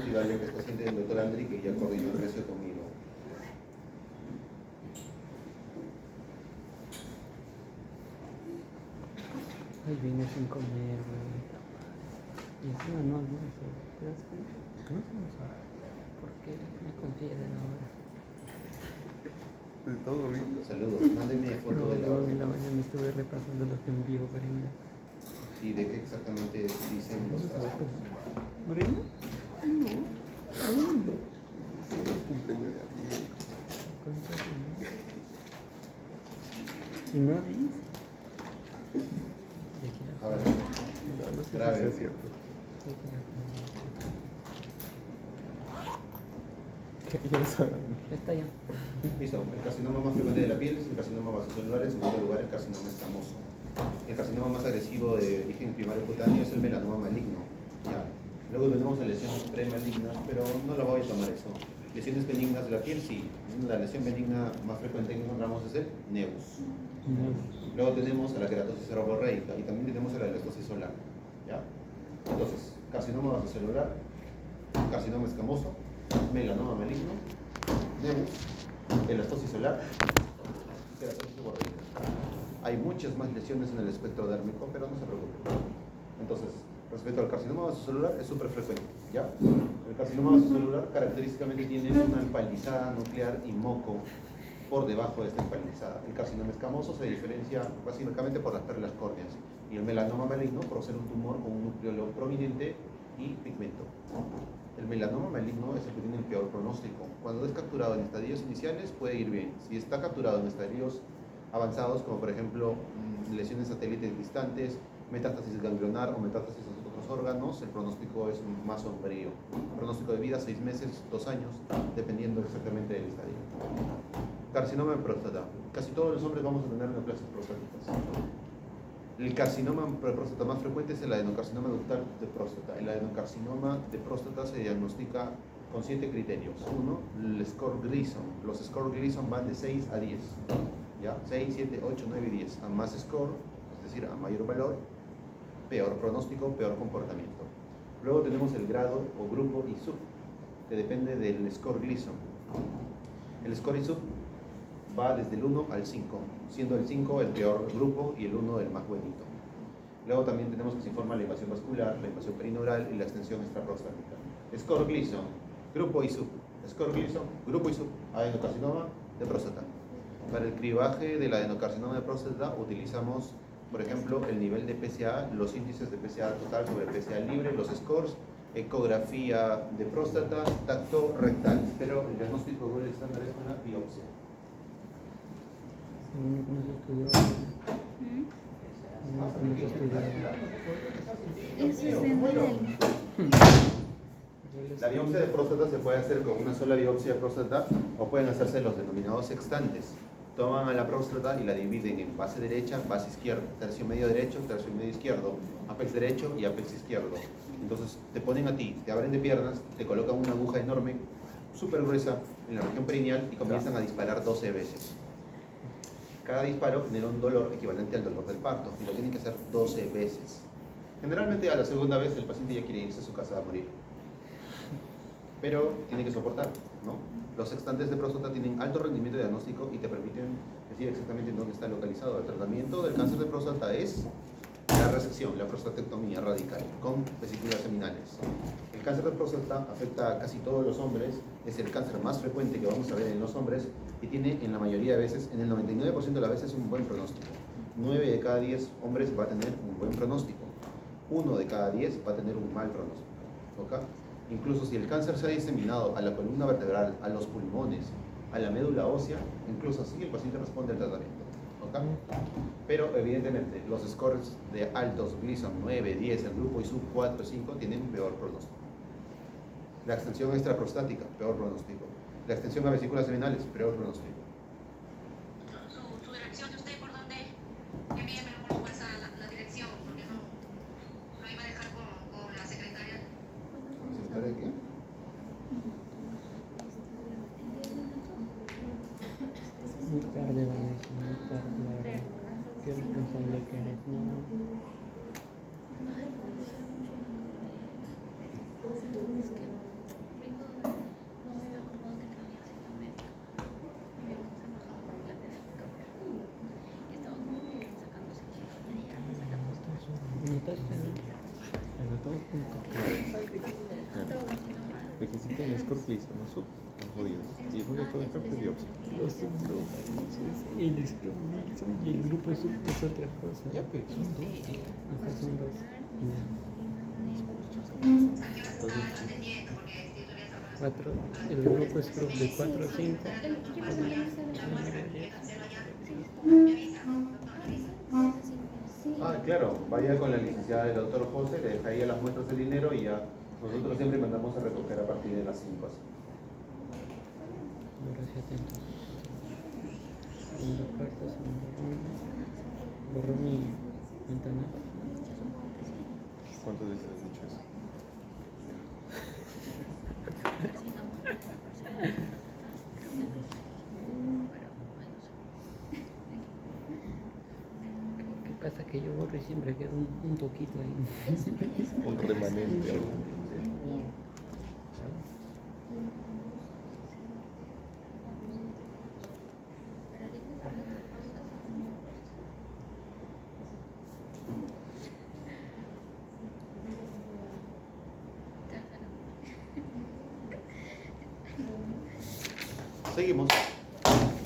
Dígale que está paciente del doctor Andri que ya coordinó el precio conmigo. Ay, vine sin comer, güey. Y encima no almuerzo. ¿Te das cuenta? No se me sabe. ¿Por qué me confieren ahora? Todo bien. Saludos, mándenme foto de la No, en orden. la mañana estuve repasando los envíos, Marina. ¿Y de qué exactamente dicen los casos? ¿Marina? No. Cumpleaños de alguien. ¿Y no dice? A ver, No sé si grave. sea cierto. ¿Qué ya saben? Está ya. Listo, el carcinoma más frecuente de la piel es el carcinoma vasocelular, en segundo lugar el carcinoma escamoso. El carcinoma más agresivo de origen primario cutáneo es el melanoma maligno. Ya. Luego tenemos las lesiones premalignas, pero no la voy a tomar eso. Lesiones benignas de la piel, sí. La lesión benigna más frecuente que encontramos es el nevus. Luego tenemos a la queratosis seborreica y también tenemos a la elastosis solar. ¿Ya? Entonces, carcinoma vasocelular, carcinoma escamoso, melanoma maligno, nevus, elastosis solar, queratosis seborreica. Hay muchas más lesiones en el espectro dérmico, pero no se preocupen. Entonces, respecto al carcinoma vasocelular, es súper frecuente, ¿ya? El carcinoma vasocelular característicamente tiene una empalizada nuclear y moco por debajo de esta empalizada. El carcinoma escamoso se diferencia básicamente por las perlas córneas y el melanoma maligno por ser un tumor con un núcleo prominente y pigmento. El melanoma maligno es el que tiene el peor pronóstico. Cuando es capturado en estadios iniciales puede ir bien. Si está capturado en estadios avanzados, como por ejemplo lesiones satélites distantes, metástasis ganglionar o metástasis a otros órganos, el pronóstico es más sombrío. El pronóstico de vida 6 meses, 2 años, dependiendo exactamente del estadio. Carcinoma de próstata. Casi todos los hombres vamos a tener neoplasias prostáticas. El carcinoma de próstata más frecuente es el adenocarcinoma ductal de próstata. El adenocarcinoma de próstata se diagnostica con 7 criterios. 1, el score Gleason. Los score Gleason van de 6 a 10. ¿Ya? 6, 7, 8, 9 y 10. A más score, es decir, a mayor valor, peor pronóstico, peor comportamiento. Luego tenemos el grado o grupo ISUP, que depende del score Gleason. El score ISUP va desde el 1 al 5, siendo el 5 el peor grupo y el 1 el más buenito. Luego también tenemos que se informa la invasión vascular, la invasión perineural y la extensión extraprostática. Score Gleason, grupo ISUP. Score Gleason, grupo ISUP, adenocarcinoma de próstata. Para el cribaje del adenocarcinoma de próstata utilizamos, por ejemplo, el nivel de PSA, los índices de PSA total sobre PSA libre, los scores, ecografía de próstata, tacto rectal. Pero el diagnóstico gold estándar es una biopsia. Eso es de modelo. La biopsia de próstata se puede hacer con una sola biopsia de próstata o pueden hacerse los denominados sextantes. Toman a la próstata y la dividen en base derecha, base izquierda, tercio medio derecho, tercio medio izquierdo, apex derecho y apex izquierdo. Entonces te ponen a ti, te abren de piernas, te colocan una aguja enorme, súper gruesa, en la región perineal y comienzan a disparar 12 veces. Cada disparo genera un dolor equivalente al dolor del parto y lo tienen que hacer 12 veces. Generalmente a la segunda vez el paciente ya quiere irse a su casa a morir. Pero tiene que soportar, ¿no? Los sextantes de próstata tienen alto rendimiento diagnóstico y te permiten decir exactamente dónde está localizado. El tratamiento del cáncer de próstata es la resección, la prostatectomía radical con vesículas seminales. El cáncer de próstata afecta a casi todos los hombres, es el cáncer más frecuente que vamos a ver en los hombres y tiene en la mayoría de veces, en el 99% de las veces, un buen pronóstico. 9 de cada 10 hombres va a tener un buen pronóstico. 1 de cada 10 va a tener un mal pronóstico. ¿Okay? Incluso si el cáncer se ha diseminado a la columna vertebral, a los pulmones, a la médula ósea, incluso así el paciente responde al tratamiento. ¿Okay? Pero evidentemente los scores de altos, Gleason 9, 10, el grupo ISUP 4, 5 tienen peor pronóstico. La extensión extraprostática, peor pronóstico. La extensión a vesículas seminales, peor pronóstico. Su dirección de usted, ¿por dónde? Envíeme por WhatsApp la dirección, porque no lo iba a dejar con la secretaria. ¿Secretaria de qué? Muy tarde, Vanessa, muy tarde. Qué responsable que eres, ¿no? punto. De que si tienes corpus, no sub, están jodidos. Y es porque todo el cuerpo es biopsia. Los subgrupos, el scrum y el grupo sub es otra cosa. Ya, pero son dos. Acá son dos. Ya. Cuatro. El grupo es group de 4 a 5. Ah, claro, vaya con la licenciada del doctor José, le deja ahí a las muestras el dinero y ya nosotros siempre mandamos a recoger a partir de las 5. Gracias, atento. Segunda parte, borró mi ventana. ¿Cuántas veces has dicho eso? ¿Qué pasa? Que yo borro y siempre queda un poquito ahí. Un remanente. algo. Seguimos.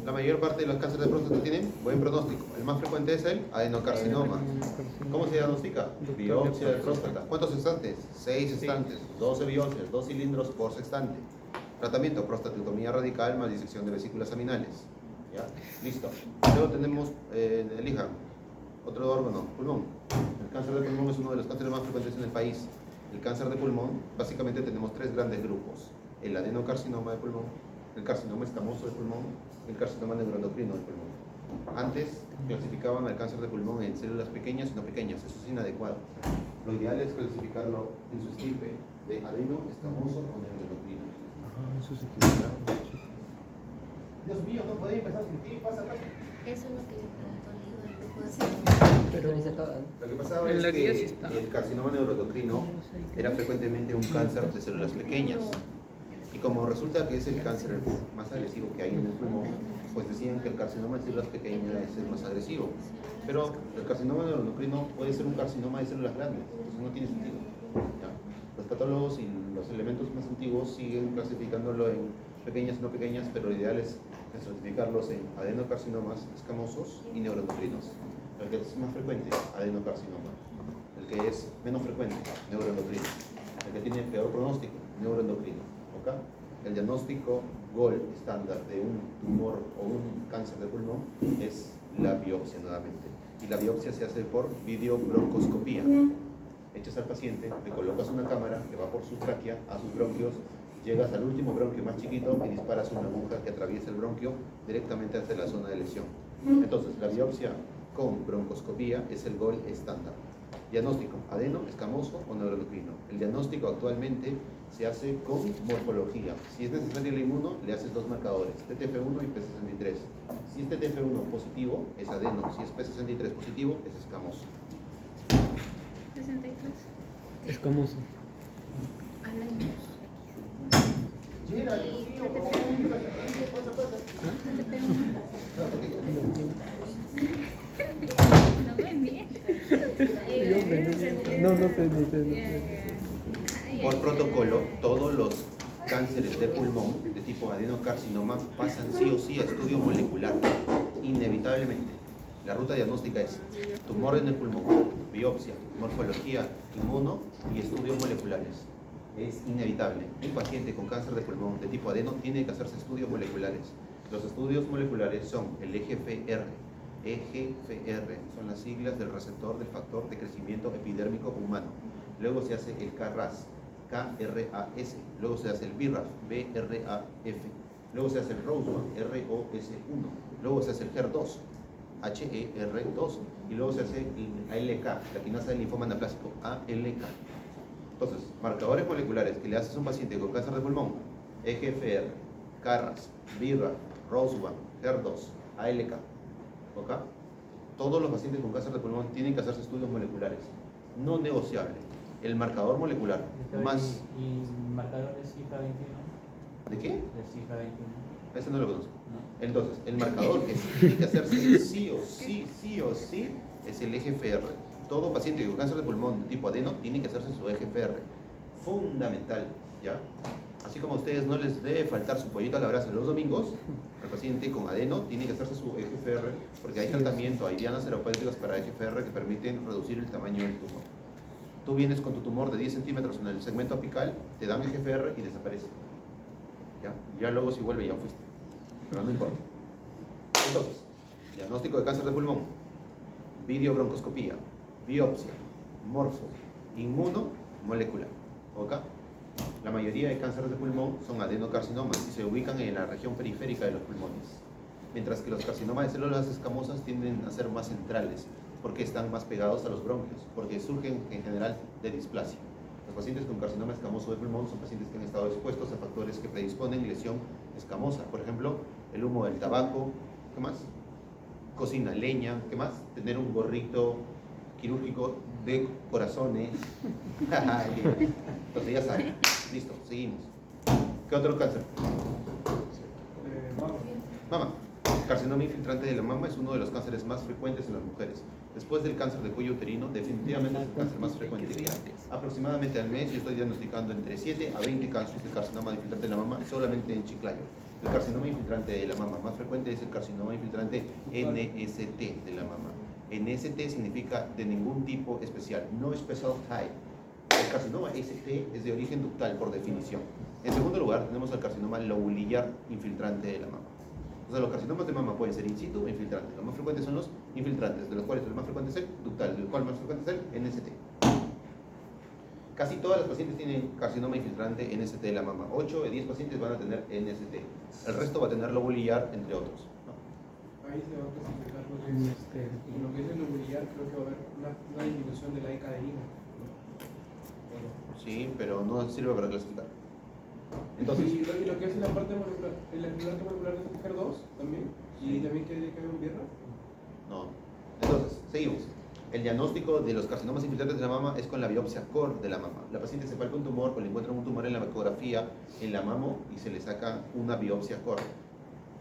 La mayor parte de los cánceres de próstata tienen buen pronóstico. El más frecuente es el adenocarcinoma. ¿Cómo se diagnostica? Biopsia de próstata. ¿Cuántos sextantes? 6 sextantes, 12 biopsias, 2 cilindros por sextante. Tratamiento, prostatectomía radical más disección de vesículas aminales. ¿Ya? Listo. Luego tenemos, elija, otro órgano, pulmón. El cáncer de pulmón es uno de los cánceres más frecuentes en el país. El cáncer de pulmón, básicamente tenemos 3 grandes grupos. El adenocarcinoma de pulmón, el carcinoma escamoso del pulmón y el carcinoma neuroendocrino del pulmón. Antes clasificaban al cáncer de pulmón en células pequeñas y no pequeñas, eso es inadecuado. Lo ideal es clasificarlo en su estirpe de adeno, escamoso o neuroendocrino. Eso es equilibrado. Dios mío, no podía empezar sin ti, pasa acá. Eso es lo que yo pregunto, digo, el grupo de Pero ahí se acaba. Lo que pasaba En es la guía sí que está. el carcinoma neuroendocrino era frecuentemente un cáncer de células pequeñas. Y como resulta que es el cáncer más agresivo que hay en el pulmón, pues decían que el carcinoma de células pequeñas es el más agresivo. Pero el carcinoma neuroendocrino puede ser un carcinoma de células grandes, entonces no tiene sentido. ¿Ya? Los patólogos y los elementos más antiguos siguen clasificándolo en pequeñas y no pequeñas, pero lo ideal es clasificarlos en adenocarcinomas escamosos y neuroendocrinos. El que es más frecuente, adenocarcinoma. El que es menos frecuente, neuroendocrino. El que tiene peor pronóstico, neuroendocrino. ¿Ok? El diagnóstico gold estándar de un tumor o un cáncer de pulmón es la biopsia nuevamente. Y la biopsia se hace por videobroncoscopía. Echas al paciente, le colocas una cámara que va por su tráquea a sus bronquios, llegas al último bronquio más chiquito y disparas una aguja que atraviesa el bronquio directamente hacia la zona de lesión. Entonces, la biopsia con broncoscopía es el gold estándar. Diagnóstico, adeno, escamoso o neuroendocrino. El diagnóstico actualmente se hace con morfología. Si es necesario el inmuno, le haces 2 marcadores, TTF1 y P63. Si es TTF1 positivo, es adeno. Si es P63 positivo, es escamoso. 63. Escamoso. No ven bien. No sé. Por protocolo, todos los cánceres de pulmón de tipo adenocarcinoma pasan sí o sí a estudio molecular, inevitablemente. La ruta diagnóstica es tumor en el pulmón, biopsia, morfología, inmuno y estudios moleculares. Es inevitable. Un paciente con cáncer de pulmón de tipo adeno tiene que hacerse estudios moleculares. Los estudios moleculares son el EGFR. EGFR son las siglas del receptor del factor de crecimiento epidérmico humano. Luego se hace el KRAS, KRAS. Luego se hace el BRAF, BRAF. Luego se hace el ROS1, ROS1. Luego se hace el HER2, HER2. Y luego se hace el ALK, la quinasa del linfoma anaplásico, ALK. Entonces, marcadores moleculares que le haces a un paciente con cáncer de pulmón: EGFR, KRAS, BRAF, ROS1, HER2, ALK. ¿Ok? Todos los pacientes con cáncer de pulmón tienen que hacerse estudios moleculares. No negociable. El marcador molecular más... ¿Y marcador de cifra 21? ¿De qué? De cifra 21. Ese no lo conozco. ¿No? Entonces, el marcador que sí tiene que hacerse sí o sí es el EGFR. todo paciente con cáncer de pulmón de tipo adeno tiene que hacerse su EGFR. Fundamental, ¿ya? Así como a ustedes no les debe faltar su pollito a la brasa los domingos, el paciente con adeno tiene que hacerse su EGFR porque hay tratamiento, hay dianas terapéuticas para EGFR que permiten reducir el tamaño del tumor. Tú vienes con tu tumor de 10 centímetros en el segmento apical, te dan EGFR y desaparece. Ya luego si vuelve ya fuiste, pero no importa. Entonces, diagnóstico de cáncer de pulmón, videobroncoscopía, biopsia, morfo, inmuno, molecular. ¿Ok? La mayoría de cánceres de pulmón son adenocarcinomas y se ubican en la región periférica de los pulmones, mientras que los carcinomas de células escamosas tienden a ser más centrales porque están más pegados a los bronquios, porque surgen en general de displasia. Los pacientes con carcinoma escamoso de pulmón son pacientes que han estado expuestos a factores que predisponen lesión escamosa, por ejemplo, el humo del tabaco, ¿qué más? Cocina leña, ¿qué más? Tener un gorrito quirúrgico de corazones. Entonces ya saben. Listo, seguimos. ¿Qué otro cáncer? Mama. Carcinoma infiltrante de la mama es uno de los cánceres más frecuentes en las mujeres. Después del cáncer de cuello uterino, definitivamente es el cáncer más frecuente que hay. Aproximadamente al mes yo estoy diagnosticando entre 7 a 20 casos de carcinoma infiltrante de la mama solamente en Chiclayo. El carcinoma infiltrante de la mama más frecuente es el carcinoma infiltrante NST de la mama. NST significa de ningún tipo especial, no special type. El carcinoma ST es de origen ductal por definición. En segundo lugar tenemos el carcinoma lobulillar infiltrante de la mama. O sea, los carcinomas de mama pueden ser in situ o infiltrantes. Los más frecuentes son los infiltrantes, de los cuales el más frecuente es el ductal, del cual el más frecuente es el NST. Casi todas las pacientes tienen carcinoma infiltrante NST de la mama. 8 de 10 pacientes van a tener NST. El resto va a tener lobulillar, entre otros. Ahí se va a clasificar en lo que es el lobulillar, creo que va a haber una disminución de la E-cadenina. Sí, pero no sirve para clasificar. Entonces, y lo que es la parte molecular, el equivalente molecular de HER2 también, y también que hay un viernes. no. Entonces, seguimos. El diagnóstico de los carcinomas infiltrantes de la mama es con la biopsia core de la mama. La paciente se palpa un tumor o le encuentran un tumor en la ecografía en la mama y se le saca una biopsia core.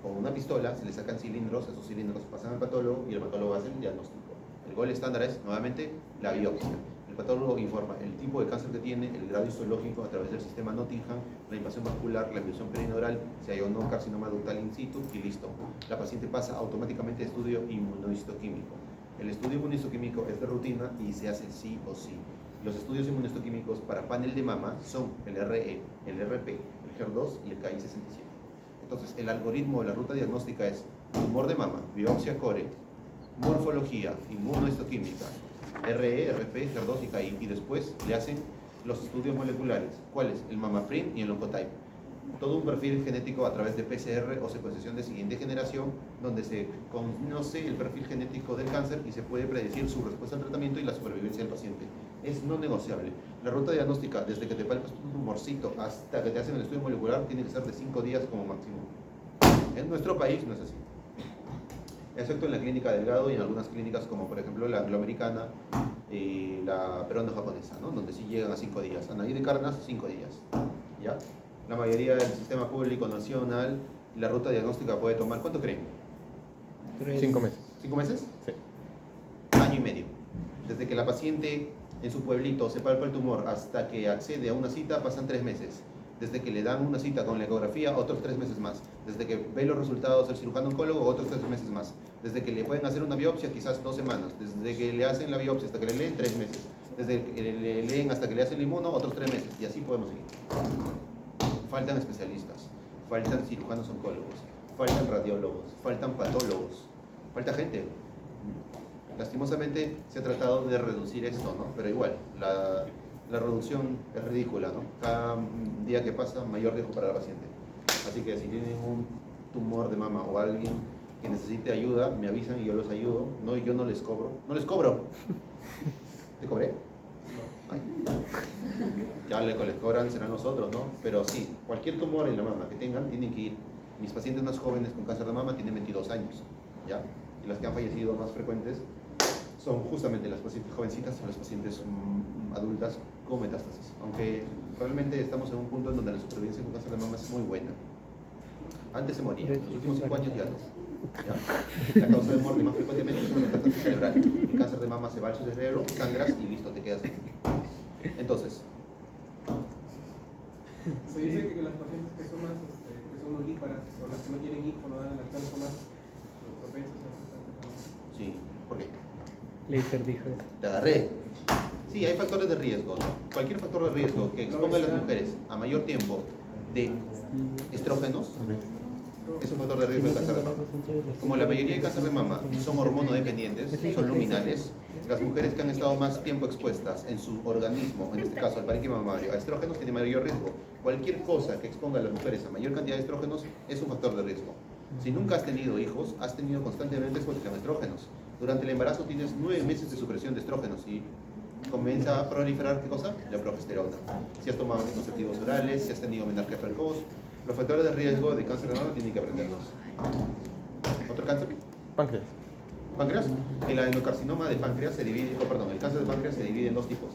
Con una pistola se le sacan cilindros, esos cilindros pasan al patólogo y el patólogo hace el diagnóstico. El gol estándar es, nuevamente, la biopsia. El patólogo informa el tipo de cáncer que tiene, el grado histológico a través del sistema Nottingham, la invasión vascular, la invasión perineural, si hay o no carcinoma ductal in situ y listo. La paciente pasa automáticamente a estudio inmunohistoquímico. El estudio inmunohistoquímico es de rutina y se hace sí o sí. Los estudios inmunohistoquímicos para panel de mama son el RE, el RP, el HER2 y el KI67. Entonces, el algoritmo de la ruta diagnóstica es tumor de mama, biopsia core, morfología, inmunohistoquímica, RE, RP, HER2 y KI, y después le hacen los estudios moleculares. ¿Cuáles? El MammaPrint y el Oncotype. Todo un perfil genético a través de PCR o secuenciación de siguiente generación, donde se conoce el perfil genético del cáncer y se puede predecir su respuesta al tratamiento y la supervivencia del paciente. Es no negociable. La ruta diagnóstica, desde que te palpas tu tumorcito hasta que te hacen el estudio molecular, tiene que ser de 5 días como máximo. En nuestro país no es así, excepto en la clínica Delgado y en algunas clínicas como por ejemplo la angloamericana y la peruano-japonesa, ¿no? Donde sí llegan a 5 días. Anaí de Carnas, 5 días. ¿Ya? La mayoría del sistema público nacional, la ruta diagnóstica puede tomar, ¿cuánto creen? 5 meses. ¿5 meses? Sí. Año y medio. Desde que la paciente en su pueblito se palpa el tumor hasta que accede a una cita pasan 3 meses. Desde que le dan una cita con la ecografía, otros 3 meses más. Desde que ve los resultados del cirujano oncólogo, otros 3 meses más. Desde que le pueden hacer una biopsia, quizás 2 semanas. Desde que le hacen la biopsia hasta que le leen, 3 meses. Desde que le leen hasta que le hacen el inmuno, otros 3 meses. Y así podemos seguir. Faltan especialistas, faltan cirujanos oncólogos, faltan radiólogos, faltan patólogos, falta gente. Lastimosamente se ha tratado de reducir esto, ¿no? Pero igual, la reducción es ridícula, ¿no? Cada día que pasa, mayor riesgo para la paciente. Así que si tienen un tumor de mama o alguien que necesite ayuda, me avisan y yo los ayudo. No, yo no les cobro. ¡No les cobro! ¿Te cobré? Ay. Ya les cobran, serán nosotros, ¿no? Pero sí, cualquier tumor en la mama que tengan, tienen que ir. Mis pacientes más jóvenes con cáncer de mama tienen 22 años, ¿ya? Y las que han fallecido más frecuentes son justamente las pacientes jovencitas y las pacientes adultas con metástasis. Aunque realmente estamos en un punto en donde la supervivencia con cáncer de mama es muy buena. Antes se moría, en los últimos 5 años ya no. ¿Ya? La causa de muerte más frecuentemente es una metástasis cerebral. El cáncer de mama se va al cerebro, sangras y listo, te quedas ahí. Entonces, Se dice que las pacientes que son más, que son nulíparas, o las que no tienen hijos, no dan lactancia, son más propensas a sí, ¿por qué? Leiter dijo eso. Te agarré. Sí, hay factores de riesgo, ¿no? Cualquier factor de riesgo que exponga a las mujeres a mayor tiempo de estrógenos es un factor de riesgo de cáncer de mama. Como la mayoría de cáncer de mama son hormonodependientes, son luminales, las mujeres que han estado más tiempo expuestas en su organismo, en este caso al parénquima mamario, a estrógenos, tienen mayor riesgo. Cualquier cosa que exponga a las mujeres a mayor cantidad de estrógenos es un factor de riesgo. Si nunca has tenido hijos, has tenido constantemente exposición a estrógenos. Durante el embarazo tienes 9 meses de supresión de estrógenos y comienza a proliferar, ¿qué cosa? La progesterona. Si has tomado anticonceptivos orales, si has tenido menarquía precoz, los factores de riesgo de cáncer de mama tienen que aprenderlos. ¿Otro cáncer? Páncreas. ¿Páncreas? El adenocarcinoma de páncreas se divide, el cáncer de páncreas se divide en dos tipos.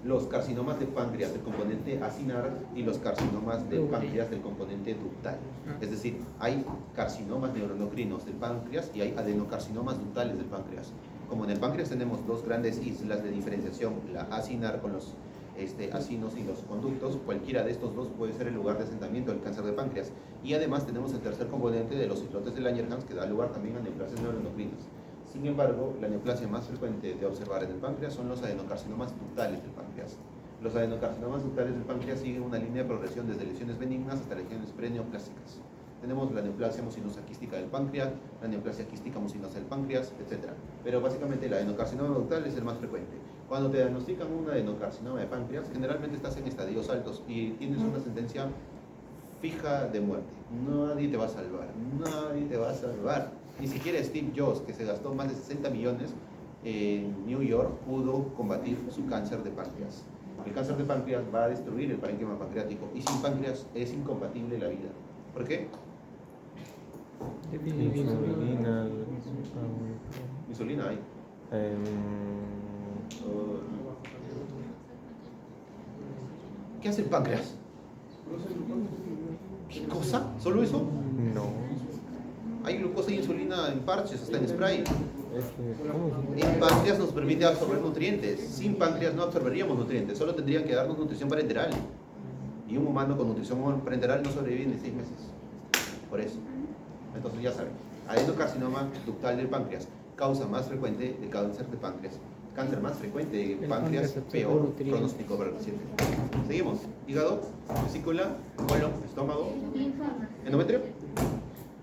Los carcinomas de páncreas del componente acinar y los carcinomas de páncreas del componente ductal. Es decir, hay carcinomas neuroendocrinos del páncreas y hay adenocarcinomas ductales del páncreas. Como en el páncreas tenemos dos grandes islas de diferenciación, la acinar con los acinos y los conductos, cualquiera de estos dos puede ser el lugar de asentamiento del cáncer de páncreas. Y además tenemos el tercer componente de los islotes de Langerhans que da lugar también a neoplasias neuroendocrinas. Sin embargo, la neoplasia más frecuente de observar en el páncreas son los adenocarcinomas ductales del páncreas. Los adenocarcinomas ductales del páncreas siguen una línea de progresión desde lesiones benignas hasta lesiones preneoplásicas. Tenemos la neoplasia mucinosa quística del páncreas, la neoplasia quística mucinosa del páncreas, etc. Pero básicamente el adenocarcinoma ductal es el más frecuente. Cuando te diagnostican un adenocarcinoma de páncreas, generalmente estás en estadios altos y tienes una sentencia fija de muerte. Nadie te va a salvar, nadie te va a salvar. Ni siquiera Steve Jobs, que se gastó más de 60 millones en New York, pudo combatir su cáncer de páncreas. El cáncer de páncreas va a destruir el parénquima pancreático y sin páncreas es incompatible la vida. ¿Por qué? Insulina. Insulina hay. ¿Qué hace el páncreas? ¿Qué cosa? ¿Solo eso? No. Hay glucosa e insulina en parches, hasta en spray. ¿Cómo se El páncreas nos permite absorber nutrientes. Sin páncreas no absorberíamos nutrientes, solo tendrían que darnos nutrición parenteral. Y un humano con nutrición parenteral no sobrevive ni 6 meses. Por eso. Entonces ya saben, adenocarcinoma ductal del páncreas, causa más frecuente de cáncer de páncreas. Cáncer más frecuente de páncreas, peor pronóstico para el paciente. Seguimos. Hígado, vesícula, colon, estómago, endometrio.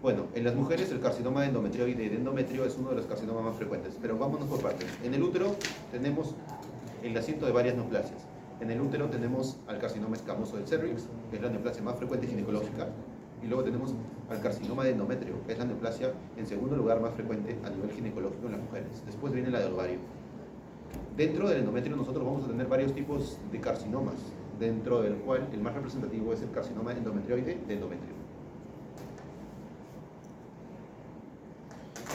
Bueno, en las mujeres el carcinoma de endometrioide y de endometrio es uno de los carcinomas más frecuentes, pero vámonos por partes. En el útero tenemos el asiento de varias neoplasias. En el útero tenemos al carcinoma escamoso del cervix, que es la neoplasia más frecuente ginecológica, y luego tenemos al carcinoma de endometrio, que es la neoplasia en segundo lugar más frecuente a nivel ginecológico en las mujeres. Después viene la del ovario. Dentro del endometrio nosotros vamos a tener varios tipos de carcinomas, dentro del cual el más representativo es el carcinoma endometrioide de endometrio.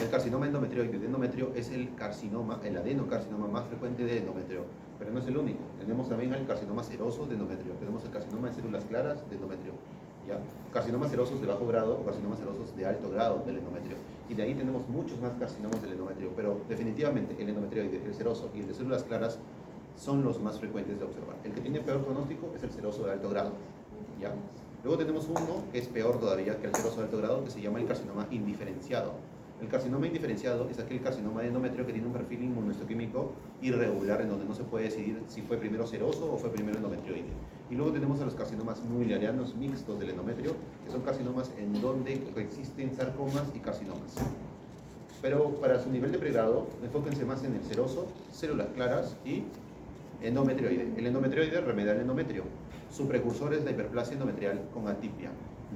El carcinoma endometrioide de endometrio es el carcinoma, el adenocarcinoma más frecuente de endometrio, pero no es el único. Tenemos también el carcinoma seroso de endometrio, tenemos el carcinoma de células claras de endometrio, ¿ya? Carcinomas serosos de bajo grado o carcinomas serosos de alto grado del endometrio. Y de ahí tenemos muchos más carcinomas del endometrio, pero definitivamente el endometrioide, el seroso y el de células claras son los más frecuentes de observar. El que tiene peor pronóstico es el seroso de alto grado, ¿ya? Luego tenemos uno que es peor todavía que el seroso de alto grado, que se llama el carcinoma indiferenciado. El carcinoma indiferenciado es aquel carcinoma de endometrio que tiene un perfil inmunohistoquímico irregular, en donde no se puede decidir si fue primero seroso o fue primero endometrioide. Y luego tenemos a los carcinomas mullerianos mixtos del endometrio, que son carcinomas en donde coexisten sarcomas y carcinomas. Pero para su nivel de pregrado, enfóquense más en el seroso, células claras y endometrioide. El endometrioide remedia el endometrio. Su precursor es la hiperplasia endometrial con atipia,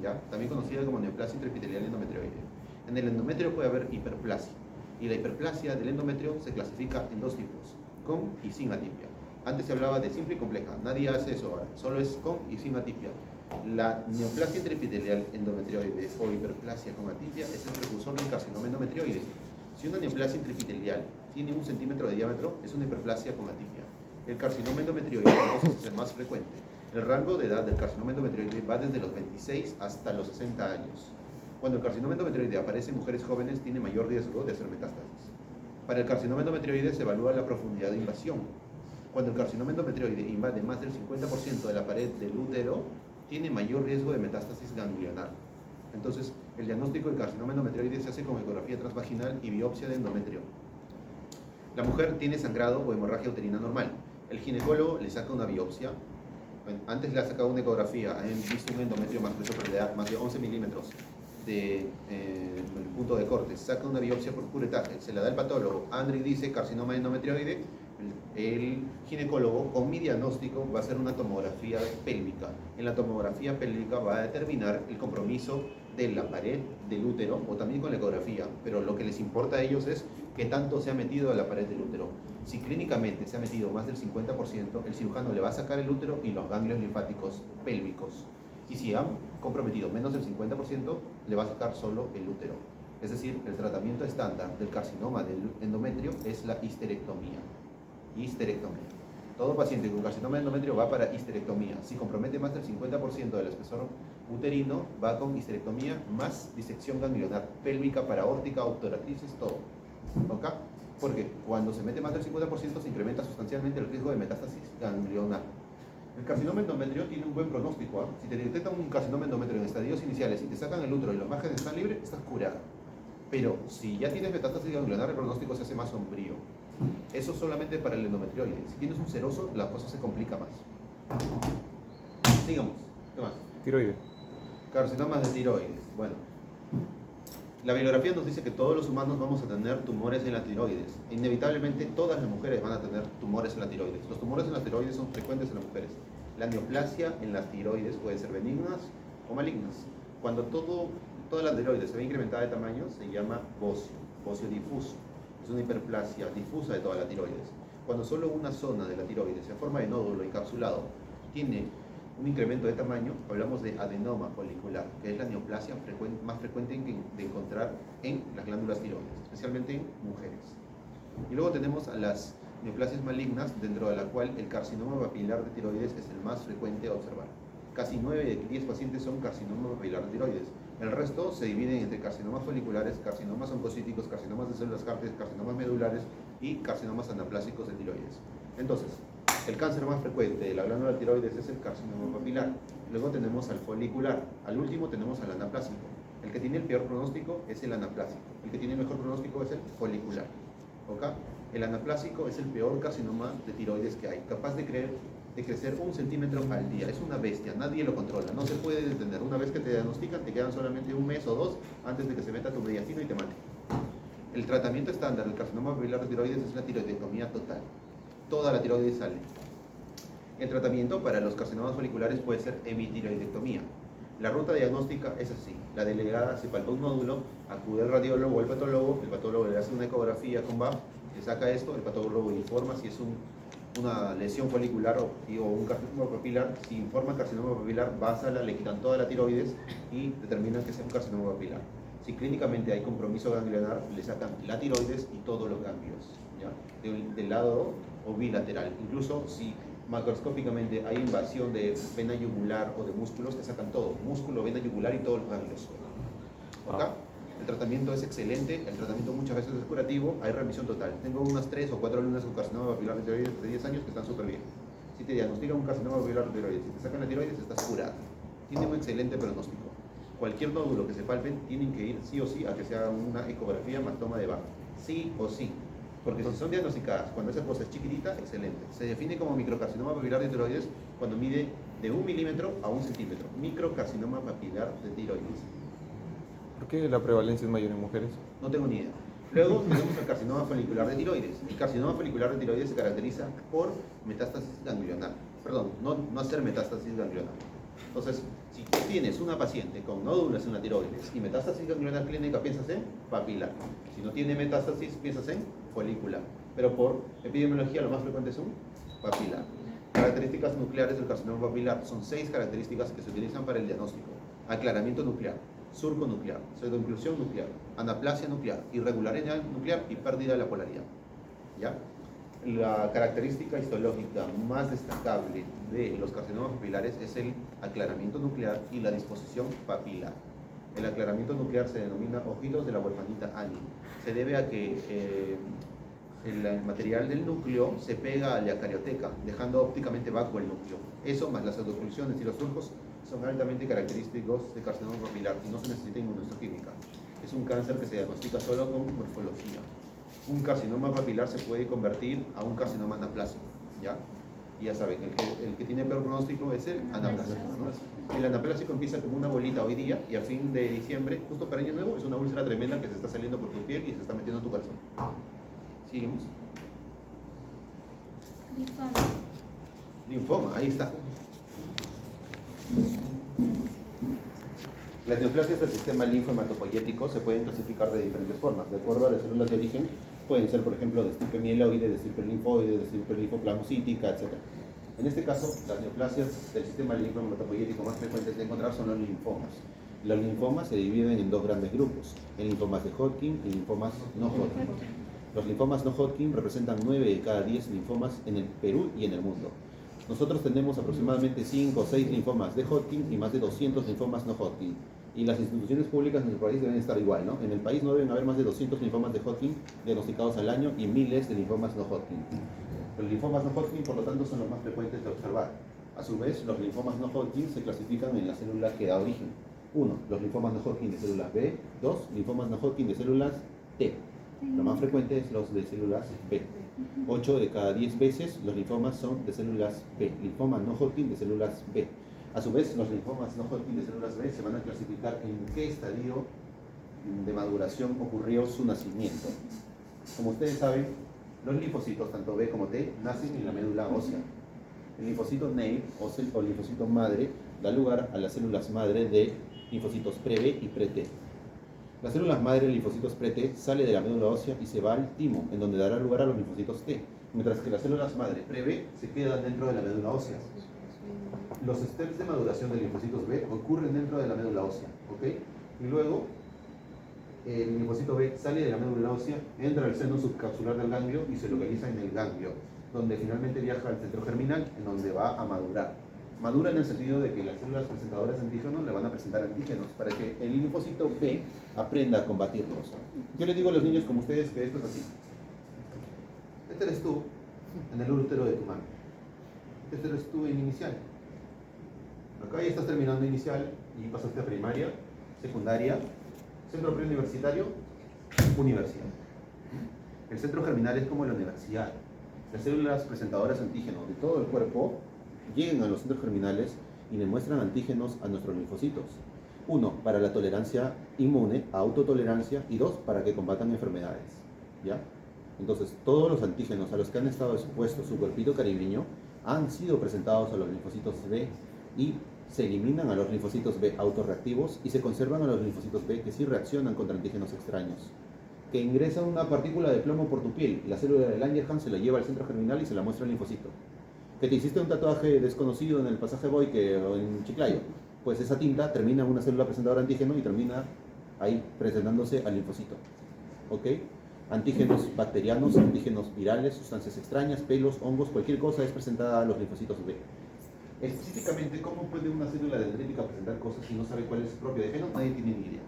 ¿ya? También conocida como neoplasia intraepitelial endometrioide. En el endometrio puede haber hiperplasia, y la hiperplasia del endometrio se clasifica en dos tipos, con y sin atipia. Antes se hablaba de simple y compleja, nadie hace eso ahora, solo es con y sin atipia. La neoplasia intraepitelial endometrioide o hiperplasia con atipia es el precursor del carcinoma endometrioide. Si una neoplasia intraepitelial tiene 1 centímetro de diámetro, es una hiperplasia con atipia. El carcinoma endometrioide entonces es el más frecuente. El rango de edad del carcinoma endometrioide va desde los 26 hasta los 60 años. Cuando el carcinoma endometrioide aparece en mujeres jóvenes, tiene mayor riesgo de hacer metástasis. Para el carcinoma endometrioide se evalúa la profundidad de invasión. Cuando el carcinoma endometrioide invade más del 50% de la pared del útero, tiene mayor riesgo de metástasis ganglionar. Entonces, el diagnóstico del carcinoma endometrioide se hace con ecografía transvaginal y biopsia de endometrio. La mujer tiene sangrado o hemorragia uterina normal. El ginecólogo le saca una biopsia. Bueno, antes le ha sacado una ecografía, han visto un endometrio más grueso, más de 11 milímetros de punto de corte. Saca una biopsia por curetaje, se la da el patólogo. Andri dice carcinoma endometrioide. El ginecólogo, con mi diagnóstico, va a hacer una tomografía pélvica. En la tomografía pélvica va a determinar el compromiso de la pared del útero, o también con la ecografía, pero lo que les importa a ellos es qué tanto se ha metido a la pared del útero. Si clínicamente se ha metido más del 50%, el cirujano le va a sacar el útero y los ganglios linfáticos pélvicos. Y si han comprometido menos del 50%, le va a sacar solo el útero. Es decir, el tratamiento estándar del carcinoma del endometrio es la histerectomía. Histerectomía. Todo paciente con carcinoma de endometrio va para histerectomía. Si compromete más del 50% del espesor uterino, va con histerectomía más disección ganglionar, pélvica, paraórtica, obturatrices, todo. ¿Ok? Porque cuando se mete más del 50% se incrementa sustancialmente el riesgo de metástasis ganglionar. El carcinoma endometrio tiene un buen pronóstico. ¿Eh? Si te detectan un carcinoma endometrio en estadios iniciales y te sacan el útero y los márgenes están libres, estás curada. Pero si ya tienes metástasis ganglionar, el pronóstico se hace más sombrío. Eso solamente para el endometrioide. Si tienes un seroso, la cosa se complica más. Sigamos. ¿Qué más? Tiroides. Carcinomas de tiroides. Bueno, la bibliografía nos dice que todos los humanos vamos a tener tumores en la tiroides. Inevitablemente todas las mujeres van a tener tumores en la tiroides. Los tumores en la tiroides son frecuentes en las mujeres. La neoplasia en las tiroides puede ser benignas o malignas. Cuando toda la tiroides se ve incrementada de tamaño, se llama bocio difuso. Es una hiperplasia difusa de toda la tiroides. Cuando solo una zona de la tiroides, en forma de nódulo encapsulado, tiene un incremento de tamaño, hablamos de adenoma folicular, que es la neoplasia más frecuente de encontrar en las glándulas tiroides, especialmente en mujeres. Y luego tenemos a las neoplasias malignas, dentro de la cual el carcinoma papilar de tiroides es el más frecuente a observar. Casi 9 de 10 pacientes son carcinoma papilar de tiroides. El resto se dividen entre carcinomas foliculares, carcinomas oncocíticos, carcinomas de células Carter, carcinomas medulares y carcinomas anaplásicos de tiroides. Entonces, el cáncer más frecuente de la glándula tiroides es el carcinoma papilar. Luego tenemos al folicular. Al último tenemos al anaplásico. El que tiene el peor pronóstico es el anaplásico. El que tiene el mejor pronóstico es el folicular. ¿Ok? El anaplásico es el peor carcinoma de tiroides que hay, capaz de crecer 1 centímetro al día. Es una bestia, nadie lo controla, no se puede detener. Una vez que te diagnostican, te quedan solamente 1 mes o 2 antes de que se meta tu mediastino y te mate. El tratamiento estándar del carcinoma papilar de tiroides es la tiroidectomía total. Toda la tiroides sale. El tratamiento para los carcinomas foliculares puede ser hemitiroidectomía. La ruta diagnóstica es así. La delegada se palpa un nódulo, acude al radiólogo o al patólogo le hace una ecografía con BAF, le saca esto, el patólogo informa si es una lesión folicular o un carcinoma papilar. Si informa carcinoma papilar, va a sala, le quitan toda la tiroides y determinan que sea un carcinoma papilar. Si clínicamente hay compromiso ganglionar, le sacan la tiroides y todos los ganglios, ¿ya? Del lado o bilateral. Incluso si macroscópicamente hay invasión de vena yugular o de músculos, te sacan todo, músculo, vena yugular y todos los ganglios. ¿Ok? El tratamiento es excelente, el tratamiento muchas veces es curativo, hay remisión total. Tengo unas 3 o 4 alumnas con carcinoma papilar de tiroides de 10 años que están súper bien. Si te diagnostican un carcinoma papilar de tiroides, si te sacan la tiroides, estás curada. Tiene un excelente pronóstico. Cualquier nódulo que se palpen, tienen que ir sí o sí a que se haga una ecografía más toma de BAF. Sí o sí. Porque si son diagnosticadas cuando esa cosa es chiquitita, excelente. Se define como microcarcinoma papilar de tiroides cuando mide de 1 milímetro a 1 centímetro. Microcarcinoma papilar de tiroides. ¿Por qué la prevalencia es mayor en mujeres? No tengo ni idea. Luego tenemos el carcinoma folicular de tiroides. El carcinoma folicular de tiroides se caracteriza por metástasis ganglionar. Perdón, no hacer metástasis ganglionar. Entonces, si tú tienes una paciente con nódulos en la tiroides y metástasis ganglionar clínica, piensas en papilar. Si no tiene metástasis, piensas en folicular. Pero por epidemiología, lo más frecuente es un papilar. Características nucleares del carcinoma papilar. Son 6 características que se utilizan para el diagnóstico. Aclaramiento nuclear, surco nuclear, pseudoinclusión nuclear, anaplasia nuclear, irregularidad nuclear y pérdida de la polaridad. ¿Ya? La característica histológica más destacable de los carcinomas papilares es el aclaramiento nuclear y la disposición papilar. El aclaramiento nuclear se denomina ojitos de la wolframita Annie. Se debe a que el material del núcleo se pega a la carioteca, dejando ópticamente vacuo el núcleo. Eso, más las autoclusiones y los surcos, son altamente característicos de carcinoma papilar y no se necesita inmunohistoquímica. Es un cáncer que se diagnostica solo con morfología. Un carcinoma papilar se puede convertir a un carcinoma anaplásico, ¿ya? Y ya saben, el que tiene peor pronóstico es el anaplásico, ¿no? El anaplásico empieza como una bolita hoy día y a fin de diciembre, justo para año nuevo, es una úlcera tremenda que se está saliendo por tu piel y se está metiendo en tu corazón. Seguimos. Linfoma, ahí está. Las neoplasias del sistema linfohematopoyético se pueden clasificar de diferentes formas. De acuerdo a las células de origen, pueden ser, por ejemplo, de estirpe mieloide, de estirpe linfoide, de estirpe linfoplasmocítica, etc. En este caso, las neoplasias del sistema linfohematopoyético más frecuentes de encontrar son los linfomas. Los linfomas se dividen en dos grandes grupos, en linfomas de Hodgkin y linfomas no Hodgkin. Los linfomas no Hodgkin representan 9 de cada 10 linfomas en el Perú y en el mundo. Nosotros tenemos aproximadamente 5 o 6 linfomas de Hodgkin y más de 200 linfomas no Hodgkin. Y las instituciones públicas en el país deben estar igual, ¿no? En el país no deben haber más de 200 linfomas de Hodgkin diagnosticados al año y miles de linfomas no Hodgkin. Los linfomas no Hodgkin, por lo tanto, son los más frecuentes de observar. A su vez, los linfomas no Hodgkin se clasifican en las células que da origen. 1. Los linfomas no Hodgkin de células B. 2. Linfomas no Hodgkin de células T. Lo más frecuente es los de células B. 8 de cada 10 veces los linfomas son de células B. Linfoma no Hodgkin de células B. A su vez, los linfomas no Hodgkin de células B se van a clasificar en qué estadio de maduración ocurrió su nacimiento. Como ustedes saben, los linfocitos, tanto B como T, nacen en la médula ósea. El linfocito naive o linfocito madre da lugar a las células madre de linfocitos pre-B y pre-T. Las células madre de linfocitos pre-T sale de la médula ósea y se va al timo, en donde dará lugar a los linfocitos T, mientras que las células madre pre-B se quedan dentro de la médula ósea. Los steps de maduración de linfocitos B ocurren dentro de la médula ósea, ¿ok? Y luego el linfocito B sale de la médula ósea, entra al seno subcapsular del ganglio y se localiza en el ganglio, donde finalmente viaja al centro germinal, en donde va a madurar. Madura en el sentido de que las células presentadoras de antígenos le van a presentar antígenos para que el linfocito B aprenda a combatirlos. Yo les digo a los niños como ustedes que esto es así. Este eres tú en el útero de tu mami. Este eres tú en inicial. Acá ya estás terminando inicial y pasaste a primaria, secundaria, centro preuniversitario, universidad. El centro germinal es como la universidad. Las células presentadoras de antígenos de todo el cuerpo llegan a los centros germinales y le muestran antígenos a nuestros linfocitos. 1, para la tolerancia inmune, autotolerancia, y 2, para que combatan enfermedades. ¿Ya? Entonces, todos los antígenos a los que han estado expuestos su cuerpito caribeño han sido presentados a los linfocitos B y se eliminan a los linfocitos B autorreactivos y se conservan a los linfocitos B que sí reaccionan contra antígenos extraños. Que ingresa una partícula de plomo por tu piel y la célula de Langerhans se la lleva al centro germinal y se la muestra al linfocito. Que te hiciste un tatuaje desconocido en el pasaje Boyke o en Chiclayo, pues esa tinta termina en una célula presentadora de antígeno y termina ahí presentándose al linfocito. ¿Ok? Antígenos bacterianos, antígenos virales, sustancias extrañas, pelos, hongos, cualquier cosa es presentada a los linfocitos B. Específicamente, ¿cómo puede una célula dendrítica presentar cosas si no sabe cuál es su propio de género? Nadie tiene ni idea.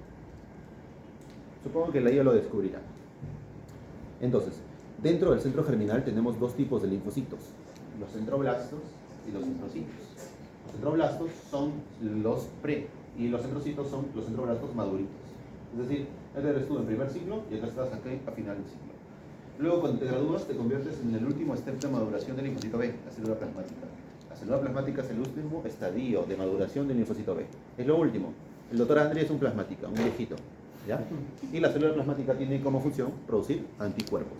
Supongo que la IA lo descubrirá. Entonces, dentro del centro germinal tenemos dos tipos de linfocitos, los centroblastos y los centrocitos. Los centroblastos son los pre y los centrocitos son los centroblastos maduritos. Es decir, eres tú en primer ciclo y acá estás aquí a final del ciclo. Luego, cuando te gradúas, te conviertes en el último step de maduración del linfocito B, la célula plasmática. La célula plasmática es el último estadio de maduración del linfocito B. Es lo último. El doctor André es un plasmática, un viejito. ¿Ya? Y la célula plasmática tiene como función producir anticuerpos.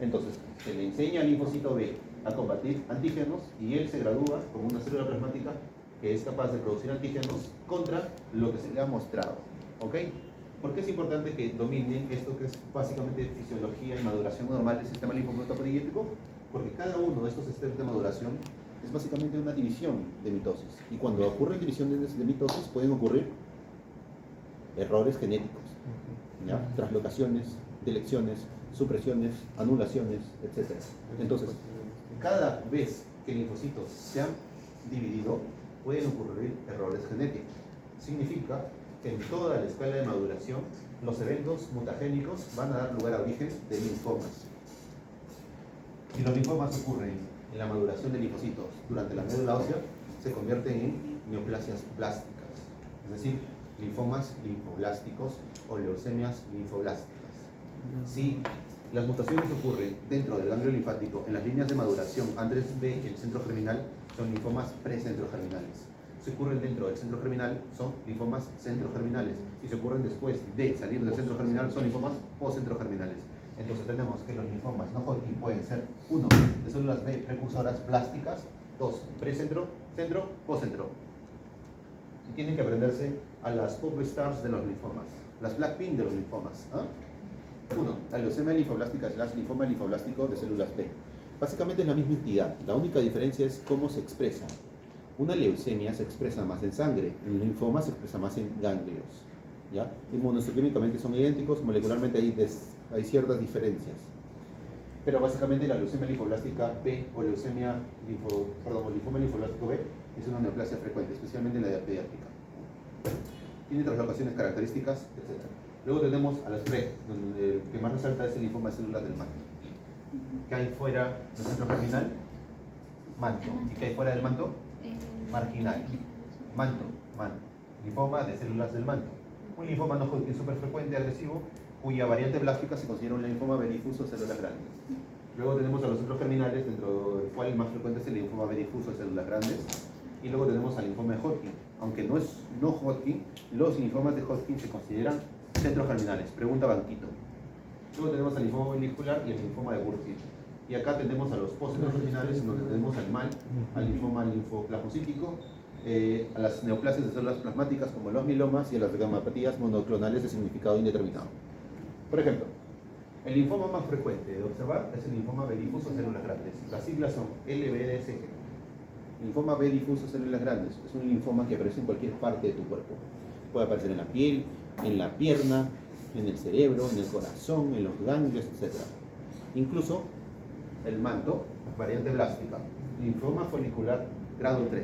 Entonces, se le enseña al linfocito B a combatir antígenos y él se gradúa como una célula plasmática que es capaz de producir antígenos contra lo que se le ha mostrado. ¿Ok? ¿Por qué es importante que dominen esto que es básicamente fisiología y maduración normal del sistema linfomatopoyético? Porque cada uno de estos steps de maduración es básicamente una división de mitosis. Y cuando ocurre división de mitosis pueden ocurrir errores genéticos, ¿ya? Translocaciones, delecciones, supresiones, anulaciones, etc. Entonces, cada vez que linfocitos se han dividido, pueden ocurrir errores genéticos. Significa en toda la escala de maduración, los eventos mutagénicos van a dar lugar a origen de linfomas. Si los linfomas ocurren en la maduración de linfocitos durante la médula ósea, se convierten en neoplasias blásticas, es decir, linfomas linfoblásticos o leucemias linfoblásticas. Si las mutaciones ocurren dentro del ganglio linfático en las líneas de maduración antes del centro germinal, son linfomas precentrogerminales. Si ocurren dentro del centro germinal, son linfomas centrogerminales. Y si ocurren después de salir del centro germinal, son linfomas postcentrogerminales. Entonces tenemos que los linfomas no Hodgkin pueden ser 1. de células B precursoras blásticas, 2. precentro, centro, postcentro. Y tienen que aprenderse a las pop stars de los linfomas, las Blackpink de los linfomas. 1. La leucemia linfoblástica es el linfoma linfoblástico de células B. Básicamente es la misma entidad, la única diferencia es cómo se expresa. Una leucemia se expresa más en sangre, un linfoma se expresa más en ganglios. ¿Ya? Inmunohistoquímicamente son idénticos, molecularmente hay ciertas diferencias. Pero básicamente la leucemia linfoblástica B o linfoma linfoblástico B es una neoplasia frecuente, especialmente en la edad pediátrica. Tiene translocaciones características, etc. Luego tenemos a las PRE, donde el que más resalta es el linfoma de células del manto. ¿Qué hay fuera del centro germinal? Manto. ¿Y qué hay fuera del manto? Marginal. Manto. Linfoma de células del manto. Un linfoma no Hodgkin súper frecuente, agresivo, cuya variante blástica se considera un linfoma B difuso de células grandes. Luego tenemos a los centros germinales, dentro del cual el más frecuente es el linfoma B difuso de células grandes. Y luego tenemos al linfoma de Hodgkin. Aunque no es no Hodgkin, los linfomas de Hodgkin se consideran centrogerminales. Pregunta Banquito. Luego tenemos al linfoma velicular y el linfoma de Burkitt. Y acá tenemos a los postcentrogerminales, en donde tenemos al MAL, al linfoma linfoplasmocítico, a las neoplasias de células plasmáticas como los mielomas y a las gamapatías monoclonales de significado indeterminado. Por ejemplo, el linfoma más frecuente de observar es el linfoma B difuso de células grandes. Las siglas son LBDSG. Linfoma B difuso de células grandes es un linfoma que aparece en cualquier parte de tu cuerpo. Puede aparecer en la piel, en la pierna, en el cerebro, en el corazón, en los ganglios, etc. Incluso el manto, variante blástica, linfoma folicular grado 3.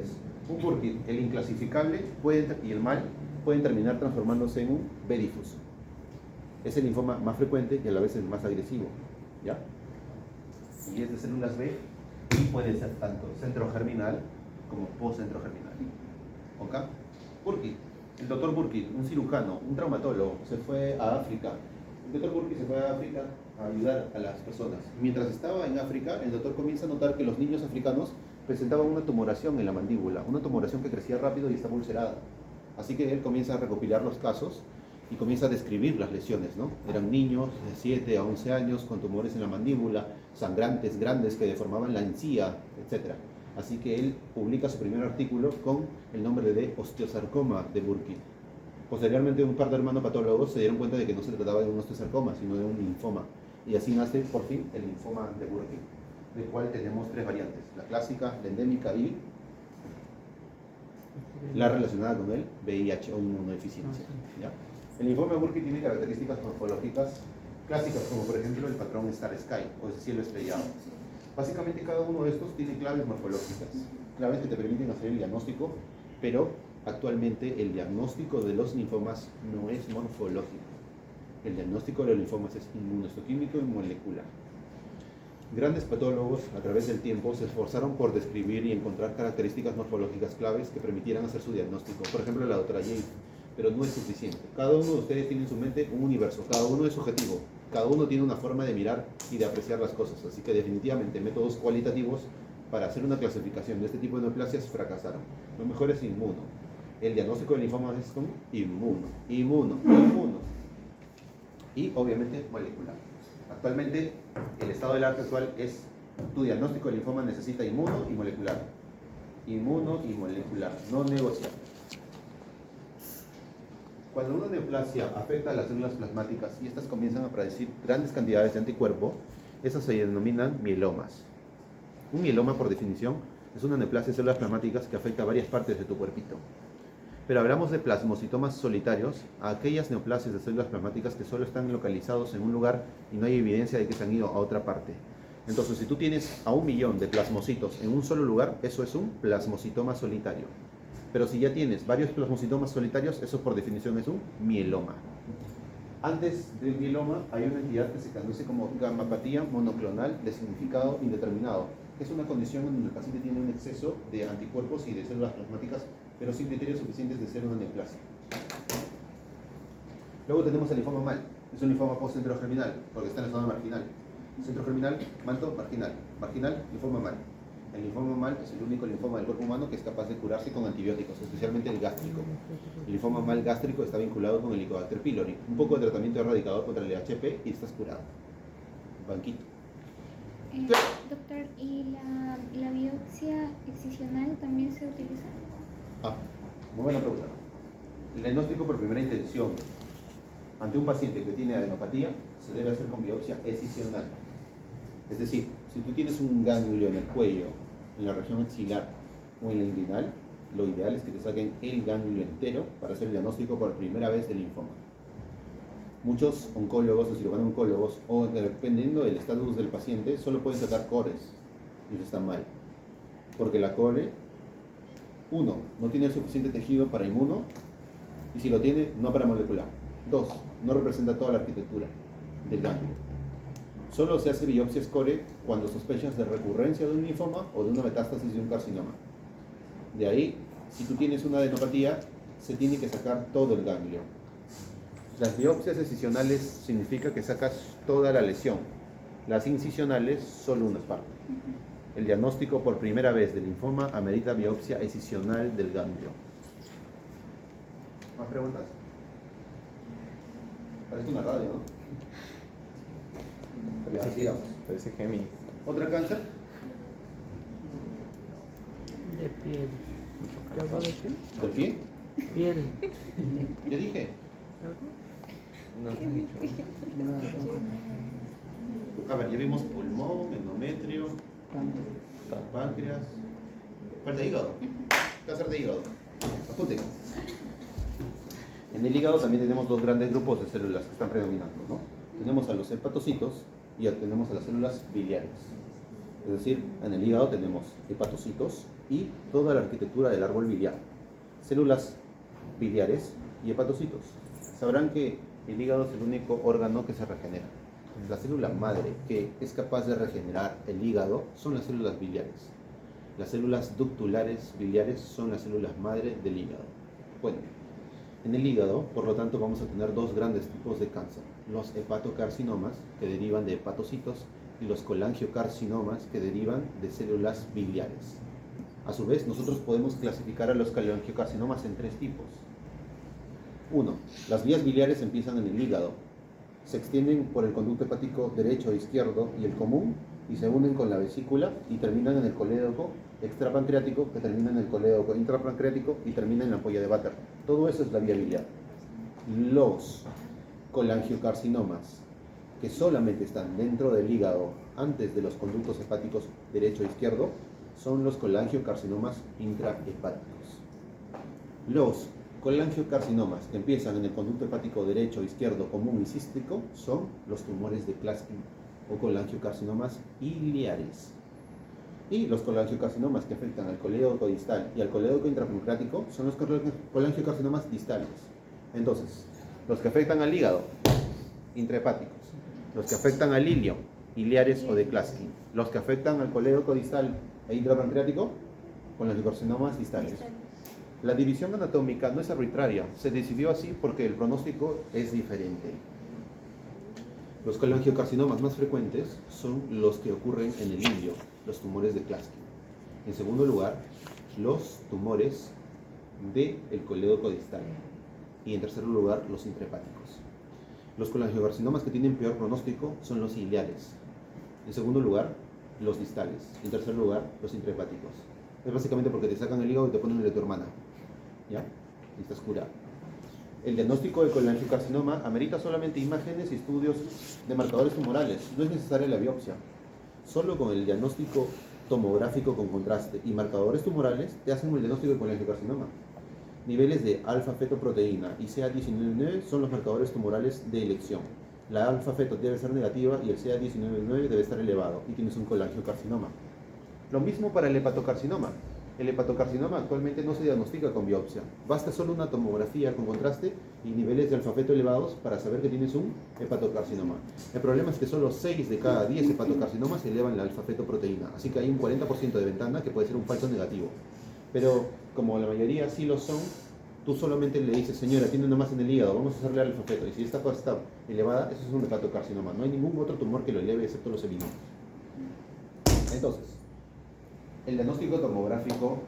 Un Burkitt, el inclasificable y el MAL pueden terminar transformándose en un B difuso. Es el linfoma más frecuente y a la vez el más agresivo. ¿Ya? Y es de células B y puede ser tanto centrogerminal como postcentrogerminal. ¿Ok? Burkitt. El doctor Burkitt, un cirujano, un traumatólogo, se fue a África. El doctor Burkitt se fue a África a ayudar a las personas. Mientras estaba en África, el doctor comienza a notar que los niños africanos presentaban una tumoración en la mandíbula, una tumoración que crecía rápido y estaba ulcerada. Así que él comienza a recopilar los casos y comienza a describir las lesiones, ¿no? Eran niños de 7 a 11 años con tumores en la mandíbula, sangrantes, grandes, que deformaban la encía, etc. Así que él publica su primer artículo con el nombre de osteosarcoma de Burkitt. Posteriormente, un par de hermanos patólogos se dieron cuenta de que no se trataba de un osteosarcoma, sino de un linfoma. Y así nace, por fin, el linfoma de Burkitt, del cual tenemos 3 variantes: la clásica, la endémica y la relacionada con el VIH o inmunodeficiencia. ¿Ya? El linfoma de Burkitt tiene características morfológicas clásicas, como por ejemplo el patrón Star Sky o el cielo estrellado. Básicamente cada uno de estos tiene claves morfológicas, claves que te permiten hacer el diagnóstico, pero actualmente el diagnóstico de los linfomas no es morfológico. El diagnóstico de los linfomas es inmunohistoquímico y molecular. Grandes patólogos a través del tiempo se esforzaron por describir y encontrar características morfológicas claves que permitieran hacer su diagnóstico. Por ejemplo, la doctora Jade. Pero no es suficiente. Cada uno de ustedes tiene en su mente un universo, cada uno es subjetivo, cada uno tiene una forma de mirar y de apreciar las cosas. Así que definitivamente métodos cualitativos para hacer una clasificación de este tipo de neoplasias fracasaron. Lo mejor es inmuno. El diagnóstico del linfoma es con inmuno. Y obviamente molecular. Actualmente el estado del arte actual es: tu diagnóstico del linfoma necesita inmuno y molecular. Inmuno y molecular, no negociable. Cuando una neoplasia afecta a las células plasmáticas y estas comienzan a producir grandes cantidades de anticuerpo, esas se denominan mielomas. Un mieloma, por definición, es una neoplasia de células plasmáticas que afecta a varias partes de tu cuerpito. Pero hablamos de plasmocitomas solitarios, a aquellas neoplasias de células plasmáticas que solo están localizados en un lugar y no hay evidencia de que se han ido a otra parte. Entonces, si tú tienes a 1 millón de plasmocitos en un solo lugar, eso es un plasmocitoma solitario. Pero si ya tienes varios plasmocitomas solitarios, eso por definición es un mieloma. Antes del mieloma hay una entidad que se conoce como gamapatía monoclonal de significado indeterminado, que es una condición en donde el paciente tiene un exceso de anticuerpos y de células plasmáticas, pero sin criterios suficientes de ser una neoplasia. Luego tenemos el linfoma mal, es un linfoma post-centrogerminal, porque está en la zona marginal. Centrogerminal, manto, marginal. Marginal, linfoma mal. El linfoma mal es el único linfoma del cuerpo humano que es capaz de curarse con antibióticos, especialmente el gástrico. El linfoma mal gástrico está vinculado con el Helicobacter pylori. Un poco de tratamiento erradicador contra el HP y estás curado. Banquito. Doctor, ¿y la biopsia excisional también se utiliza? Muy buena pregunta. El diagnóstico por primera intención ante un paciente que tiene adenopatía se debe hacer con biopsia excisional. Es decir, si tú tienes un ganglio en el cuello, en la región axilar o en la inguinal, lo ideal es que te saquen el ganglio entero para hacer el diagnóstico por primera vez del linfoma. Muchos oncólogos o cirujanos oncólogos, o dependiendo del estatus del paciente, solo pueden sacar cores, y eso está mal. Porque la core, uno, no tiene el suficiente tejido para inmuno, y si lo tiene, no para molecular. Dos, no representa toda la arquitectura del ganglio. Solo se hace biopsia core cuando sospechas de recurrencia de un linfoma o de una metástasis de un carcinoma. De ahí, si tú tienes una adenopatía, se tiene que sacar todo el ganglio. Las biopsias excisionales significa que sacas toda la lesión. Las incisionales, solo una parte. El diagnóstico por primera vez del linfoma amerita biopsia excisional del ganglio. ¿Más preguntas? Parece una radio, ¿no? Ya, sigamos. Parece Gemini. ¿Otra cáncer? De piel. ¿Qué hago de piel? ¿Del pie? Piel. Ya dije. No, no he dicho. A ver, ya vimos pulmón, endometrio, páncreas. Falta hígado. Cáncer de hígado. Apunte. En el hígado también tenemos dos grandes grupos de células que están predominando, ¿no? Tenemos a los hepatocitos y tenemos a las células biliares. Es decir, en el hígado tenemos hepatocitos y toda la arquitectura del árbol biliar. Células biliares y hepatocitos. Sabrán que el hígado es el único órgano que se regenera. La célula madre que es capaz de regenerar el hígado son las células biliares. Las células ductulares biliares son las células madre del hígado. Bueno, en el hígado, por lo tanto, vamos a tener dos grandes tipos de cáncer. Los hepatocarcinomas, que derivan de hepatocitos, y los colangiocarcinomas, que derivan de células biliares. A su vez, nosotros podemos clasificar a los colangiocarcinomas en tres tipos. 1. Las vías biliares empiezan en el hígado. Se extienden por el conducto hepático derecho, izquierdo y el común, y se unen con la vesícula y terminan en el colédoco extrapancreático, que termina en el colédoco intrapancreático y termina en la ampolla de Vater. Todo eso es la vía biliar. Los colangiocarcinomas, que solamente están dentro del hígado antes de los conductos hepáticos derecho e izquierdo, son los colangiocarcinomas intrahepáticos. Los colangiocarcinomas que empiezan en el conducto hepático derecho, izquierdo, común y cístico son los tumores de Klatskin o colangiocarcinomas iliares. Y los colangiocarcinomas que afectan al colédoco distal y al colédoco intrapancreático son los colangiocarcinomas distales. Entonces, los que afectan al hígado, intrahepáticos. Los que afectan al ilio, iliares o de Klatskin. Los que afectan al colédoco distal e intrapancreático, colangiocarcinomas distales. La división anatómica no es arbitraria, se decidió así porque el pronóstico es diferente. Los colangiocarcinomas más frecuentes son los que ocurren en el ilio, los tumores de Klatskin. En segundo lugar, los tumores del colédoco distal. Y en tercer lugar, los intrahepáticos. Los colangiocarcinomas que tienen peor pronóstico son los iliares. En segundo lugar, los distales. En tercer lugar, los intrahepáticos. Es básicamente porque te sacan el hígado y te ponen el de tu hermana. ¿Ya? Y estás curado. El diagnóstico de colangiocarcinoma amerita solamente imágenes y estudios de marcadores tumorales. No es necesaria la biopsia. Solo con el diagnóstico tomográfico con contraste y marcadores tumorales te hacen el diagnóstico de colangiocarcinoma. Niveles de alfa-fetoproteína y CA19-9 son los marcadores tumorales de elección. La alfa-feto debe ser negativa y el CA19-9 debe estar elevado y tienes un colangiocarcinoma. Lo mismo para el hepatocarcinoma. El hepatocarcinoma actualmente no se diagnostica con biopsia. Basta solo una tomografía con contraste y niveles de alfa-feto elevados para saber que tienes un hepatocarcinoma. El problema es que solo 6 de cada 10 hepatocarcinomas elevan la alfa-fetoproteína, así que hay un 40% de ventana que puede ser un falso negativo. Pero como la mayoría sí lo son, tú solamente le dices, señora, tiene una masa en el hígado, vamos a hacerle alfa-feto. Y si esta cosa está elevada, eso es un hepatocarcinoma. No hay ningún otro tumor que lo eleve excepto los benignos. Entonces, el diagnóstico tomográfico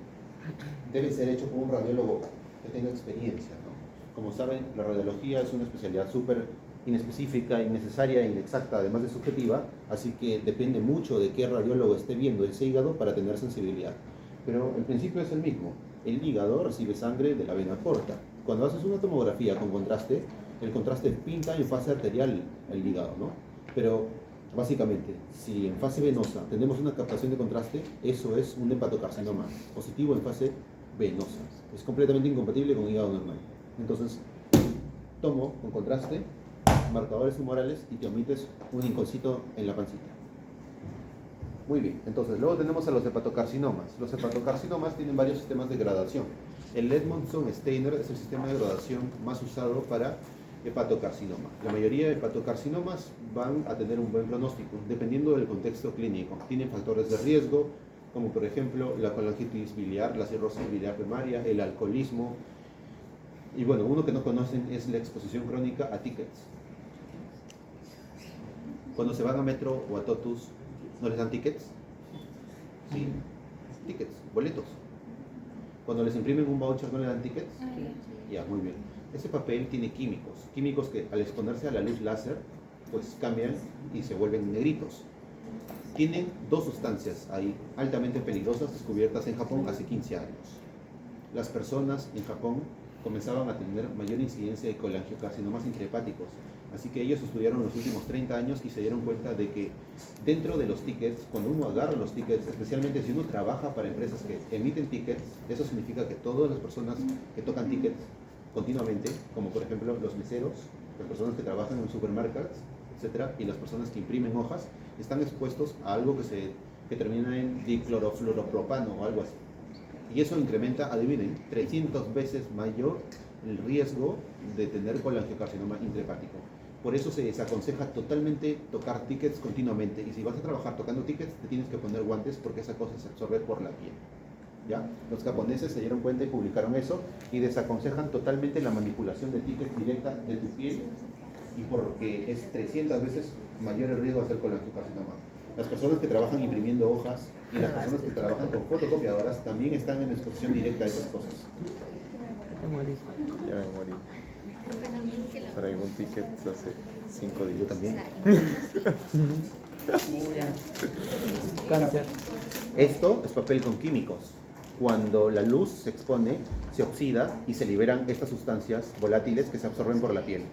debe ser hecho por un radiólogo que tenga experiencia, ¿no? Como saben, la radiología es una especialidad súper inespecífica, innecesaria, inexacta, además de subjetiva, así que depende mucho de qué radiólogo esté viendo ese hígado para tener sensibilidad. Pero el principio es el mismo. El hígado recibe sangre de la vena porta. Cuando haces una tomografía con contraste, el contraste pinta en fase arterial el hígado, ¿no? Pero básicamente, si en fase venosa tenemos una captación de contraste, eso es un hepatocarcinoma positivo en fase venosa. Es completamente incompatible con hígado normal. Entonces, tomo con contraste marcadores tumorales y te omites un rinconcito en la pancita. Muy bien, entonces luego tenemos a los hepatocarcinomas. Los hepatocarcinomas tienen varios sistemas de gradación. El Edmondson-Steiner es el sistema de gradación más usado para hepatocarcinoma. La mayoría de hepatocarcinomas van a tener un buen pronóstico, dependiendo del contexto clínico. Tienen factores de riesgo, como por ejemplo la colangitis biliar, la cirrosis biliar primaria, el alcoholismo. Y bueno, uno que no conocen es la exposición crónica a tickets. Cuando se van a Metro o a Totus, ¿no les dan tickets? Sí, tickets, boletos. Cuando les imprimen un voucher, ¿no les dan tickets? Ya, muy bien. Ese papel tiene químicos que al exponerse a la luz láser, pues cambian y se vuelven negritos. Tienen dos sustancias ahí, altamente peligrosas, descubiertas en Japón hace 15 años. Las personas en Japón comenzaban a tener mayor incidencia de colangiocarcinomas intrahepáticos. Así que ellos estudiaron los últimos 30 años y se dieron cuenta de que dentro de los tickets, cuando uno agarra los tickets, especialmente si uno trabaja para empresas que emiten tickets, eso significa que todas las personas que tocan tickets continuamente, como por ejemplo los meseros, las personas que trabajan en supermercados, etcétera, y las personas que imprimen hojas, están expuestos a algo que termina en diclorofluoropropano o algo así. Y eso incrementa, adivinen, 300 veces mayor el riesgo de tener colangiocarcinoma intrahepático. Por eso se desaconseja totalmente tocar tickets continuamente. Y si vas a trabajar tocando tickets, te tienes que poner guantes porque esa cosa se absorbe por la piel. ¿Ya? Los japoneses se dieron cuenta y publicaron eso y desaconsejan totalmente la manipulación de tickets directa de tu piel, y porque es 300 veces mayor el riesgo de hacer colangiocarcinoma. Las personas que trabajan imprimiendo hojas y las personas que trabajan con fotocopiadoras también están en exposición directa a esas cosas. Te morís. Ya me morí. Traigo un ticket hace 5 días. Yo también. Cáncer. Esto es papel con químicos. Cuando la luz se expone, se oxida y se liberan estas sustancias volátiles que se absorben por la piel.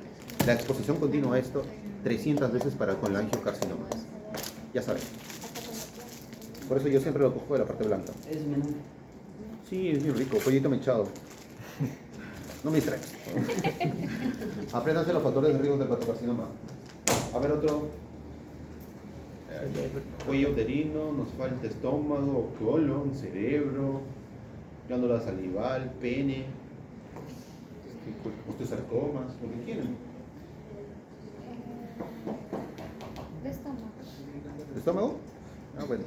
La exposición continua a esto 300 veces para colangiocarcinoma. Ya saben. Por eso yo siempre lo cojo de la parte blanca. Es menú. Sí, es bien rico, pollito mechado. No me distraigas. Apréndanse los factores de riesgo del hepatocarcinoma. A ver otro. Cuello uterino, nos falta estómago, colon, cerebro, glándula salival, pene, osteosarcomas, lo que quieran. De estómago. ¿Estómago? Ah, bueno.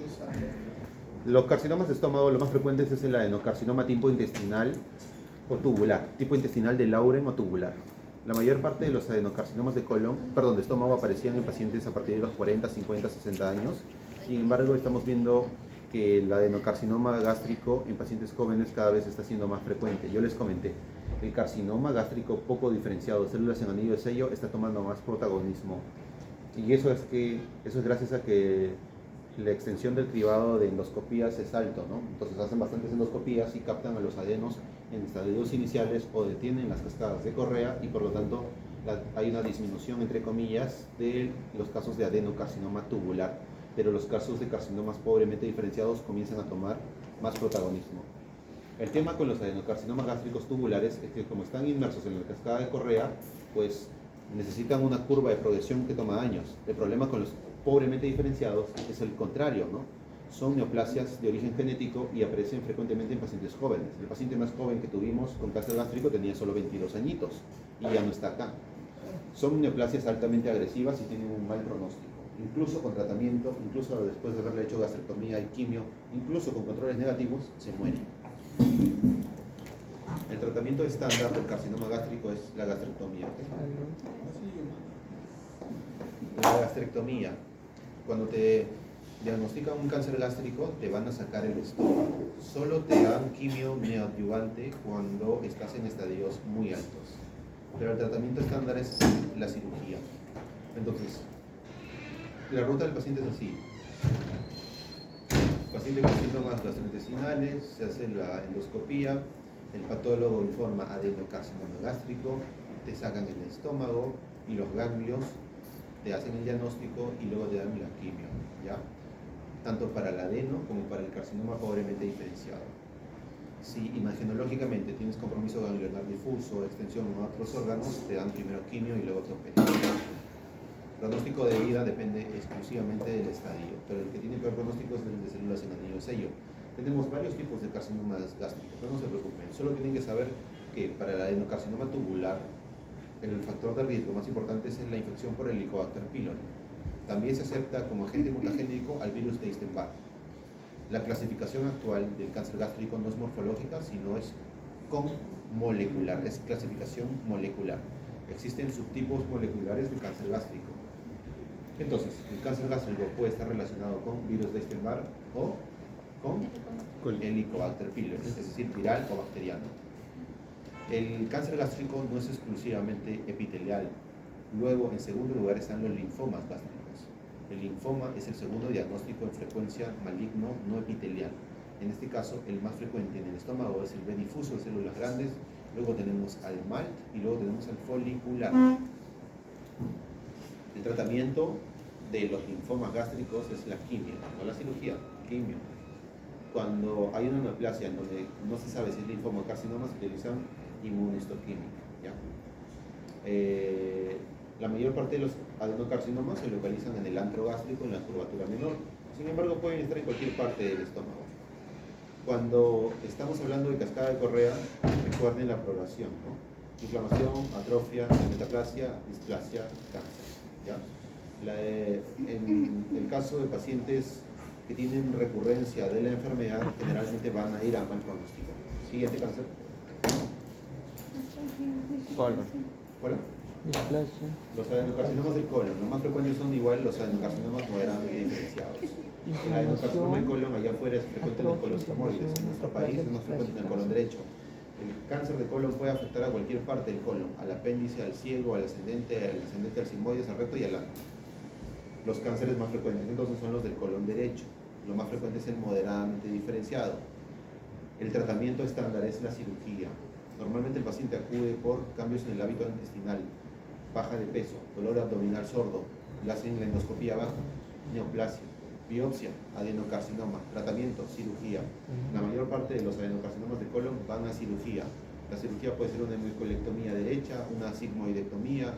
Los carcinomas de estómago, lo más frecuentes es el adenocarcinoma tipo intestinal o tubular, tipo intestinal de Lauren o tubular. La mayor parte de los adenocarcinomas de de estómago aparecían en pacientes a partir de los 40, 50, 60 años. Sin embargo, estamos viendo que el adenocarcinoma gástrico en pacientes jóvenes cada vez está siendo más frecuente. Yo les comenté, el carcinoma gástrico poco diferenciado, células en anillo de sello, está tomando más protagonismo. Y eso es gracias a que la extensión del cribado de endoscopías es alto, ¿no? Entonces hacen bastantes endoscopías y captan a los adenos en estadios iniciales o detienen las cascadas de Correa, y por lo tanto hay una disminución, entre comillas, de los casos de adenocarcinoma tubular, pero los casos de carcinomas pobremente diferenciados comienzan a tomar más protagonismo. El tema con los adenocarcinomas gástricos tubulares es que como están inmersos en la cascada de Correa, pues necesitan una curva de progresión que toma años. El problema con los pobremente diferenciados es el contrario, ¿no? son neoplasias de origen genético y aparecen frecuentemente en pacientes jóvenes. El paciente más joven que tuvimos con cáncer gástrico tenía solo 22 añitos y ya no está acá. Son neoplasias altamente agresivas y tienen un mal pronóstico. Incluso con tratamiento, incluso después de haberle hecho gastrectomía y quimio, incluso con controles negativos, se mueren. El tratamiento estándar del carcinoma gástrico es la gastrectomía. La gastrectomía, cuando te diagnostican un cáncer gástrico, te van a sacar el estómago. Solo te dan quimio neoadyuvante cuando estás en estadios muy altos. Pero el tratamiento estándar es la cirugía. Entonces, la ruta del paciente es así. El paciente con síntomas gastrointestinales, se hace la endoscopía, el patólogo informa adenocarcinoma gástrico, te sacan el estómago y los ganglios, te hacen el diagnóstico y luego te dan la quimio, ¿ya? Tanto para el adeno como para el carcinoma pobremente diferenciado. Si imagenológicamente tienes compromiso ganglionar difuso, extensión a otros órganos, te dan primero quimio y luego tropedia. El pronóstico de vida depende exclusivamente del estadio, pero el que tiene peor pronóstico es el de células en anillo de sello. Tenemos varios tipos de carcinomas gástricos, pero no se preocupen, solo tienen que saber que para el adenocarcinoma tubular, el factor de riesgo más importante es la infección por el Helicobacter pylori. También se acepta como agente mutagénico al virus de Epstein-Barr. La clasificación actual del cáncer gástrico no es morfológica, sino es molecular, es clasificación molecular. Existen subtipos moleculares de cáncer gástrico. Entonces, el cáncer gástrico puede estar relacionado con virus de Epstein-Barr o con Helicobacter pylori, es decir, viral o bacteriano. El cáncer gástrico no es exclusivamente epitelial. Luego, en segundo lugar, están los linfomas gástricos. El linfoma es el segundo diagnóstico en frecuencia maligno no epitelial. En este caso, el más frecuente en el estómago es el B difuso de células grandes, luego tenemos al MALT y luego tenemos al folicular. El tratamiento de los linfomas gástricos es la quimio, no la cirugía, quimio. Cuando hay una neoplasia en donde no se sabe si es linfoma o carcinoma, se utilizan inmunohistoquímica, ¿ya? La mayor parte de los adenocarcinomas se localizan en el antro gástrico, en la curvatura menor. Sin embargo, pueden estar en cualquier parte del estómago. Cuando estamos hablando de cascada de Correa, recuerden la progresión, ¿no? Inflamación, atrofia, metaplasia, displasia, cáncer, ¿ya? En el caso de pacientes que tienen recurrencia de la enfermedad, generalmente van a ir a mal pronóstico. Siguiente cáncer. Colon. ¿Cuál? Displasia. Los adenocarcinomas del colon, los más frecuentes son igual los adenocarcinomas moderadamente diferenciados. El adenocarcinoma del colon allá afuera es frecuente en los colon sigmoides, en nuestro país es más frecuente en el colon derecho. El cáncer de colon puede afectar a cualquier parte del colon, al apéndice, al ciego, al ascendente al sigmoides, al recto y al ano. Los cánceres más frecuentes entonces son los del colon derecho. Lo más frecuente es el moderadamente diferenciado. El tratamiento estándar es la cirugía. Normalmente el paciente acude por cambios en el hábito intestinal, baja de peso, dolor abdominal sordo, le hacen la endoscopía baja, neoplasia, biopsia, adenocarcinoma, tratamiento, cirugía. La mayor parte de los adenocarcinomas de colon van a cirugía. La cirugía puede ser una hemicolectomía derecha, una sigmoidectomía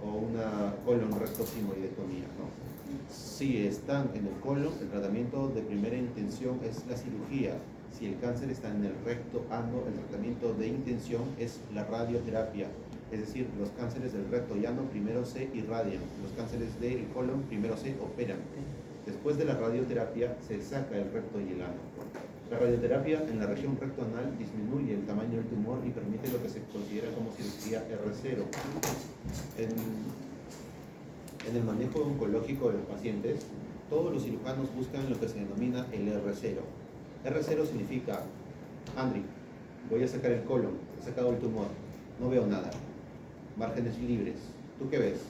o una colon rectosigmoidectomía, ¿no? Si están en el colon, el tratamiento de primera intención es la cirugía. Si el cáncer está en el recto ano, el tratamiento de intención es la radioterapia. Es decir, los cánceres del recto y ano primero se irradian, los cánceres del colon primero se operan. Después de la radioterapia se saca el recto y el ano. La radioterapia en la región rectoanal disminuye el tamaño del tumor y permite lo que se considera como cirugía R0. En el manejo oncológico de los pacientes, todos los cirujanos buscan lo que se denomina el R0. R0 significa, Andri, voy a sacar el colon, he sacado el tumor, no veo nada, márgenes libres, ¿tú qué ves?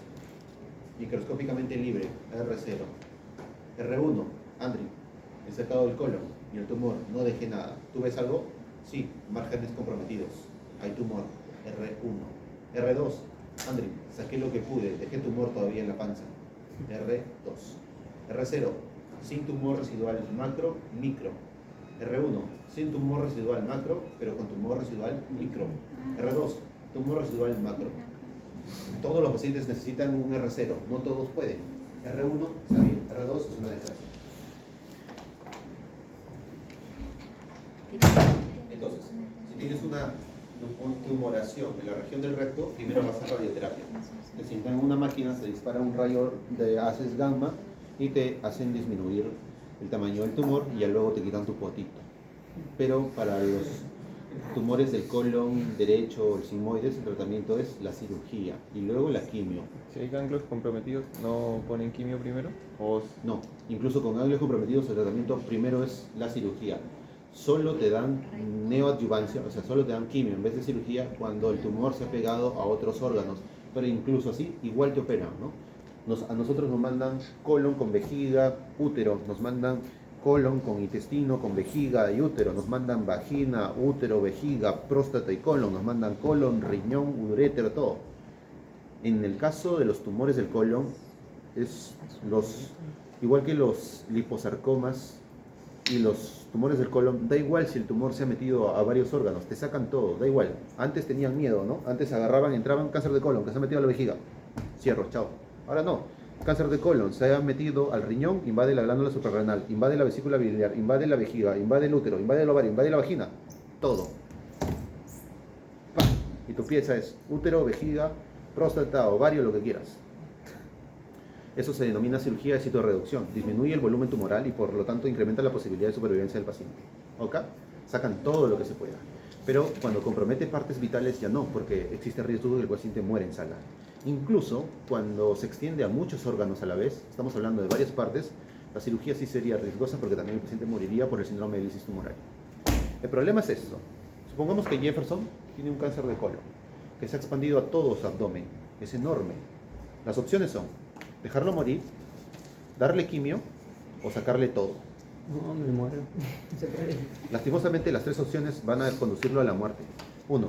Microscópicamente libre, R0. R1, Andri, he sacado el colon y el tumor, no dejé nada, ¿tú ves algo? Sí, márgenes comprometidos, hay tumor, R1. R2, Andri, saqué lo que pude, dejé tumor todavía en la panza, R2. R0, sin tumor residual macro, micro. R1, sin tumor residual macro, pero con tumor residual micro. R2, tumor residual macro. Todos los pacientes necesitan un R0, no todos pueden. R1 está bien, R2 es una desgracia. tumoración en la región del recto, primero vas a hacer radioterapia. Te sientan en una máquina, se dispara un rayo de haces gamma y te hacen disminuir el tamaño del tumor y ya luego te quitan tu potito. Pero para los tumores del colon derecho, el sigmoides, el tratamiento es la cirugía y luego la quimio. Si hay ganglios comprometidos, ¿no ponen quimio primero? ¿O No, incluso con ganglios comprometidos el tratamiento primero es la cirugía. Solo te dan neoadyuvancia, o sea, solo te dan quimio en vez de cirugía cuando el tumor se ha pegado a otros órganos. Pero incluso así, igual te operan, ¿no? A nosotros nos mandan colon con vejiga, útero, nos mandan colon con intestino, con vejiga y útero, nos mandan vagina, útero, vejiga, próstata y colon, nos mandan colon, riñón, urétero, todo. En el caso de los tumores del colon, igual que los liposarcomas y los tumores del colon, da igual si el tumor se ha metido a varios órganos, te sacan todo, da igual. Antes tenían miedo, ¿no? Antes entraban cáncer de colon, que se ha metido a la vejiga, cierro, chao. Ahora no, cáncer de colon, se ha metido al riñón, invade la glándula suprarrenal, invade la vesícula biliar, invade la vejiga, invade el útero, invade el ovario, invade la vagina, todo. ¡Pam! Y tu pieza es útero, vejiga, próstata, ovario, lo que quieras. Eso se denomina cirugía de citorreducción. Disminuye el volumen tumoral y por lo tanto incrementa la posibilidad de supervivencia del paciente. ¿Ok? Sacan todo lo que se pueda. Pero cuando compromete partes vitales ya no, porque existe riesgo de que el paciente muera en sala. Incluso cuando se extiende a muchos órganos a la vez, estamos hablando de varias partes, la cirugía sí sería riesgosa porque también el paciente moriría por el síndrome de lisis tumoral. El problema es esto. Supongamos que Jefferson tiene un cáncer de colon que se ha expandido a todo su abdomen. Es enorme. Las opciones son dejarlo morir, darle quimio o sacarle todo. No, me muero. Se puede. Lastimosamente las tres opciones van a conducirlo a la muerte. 1.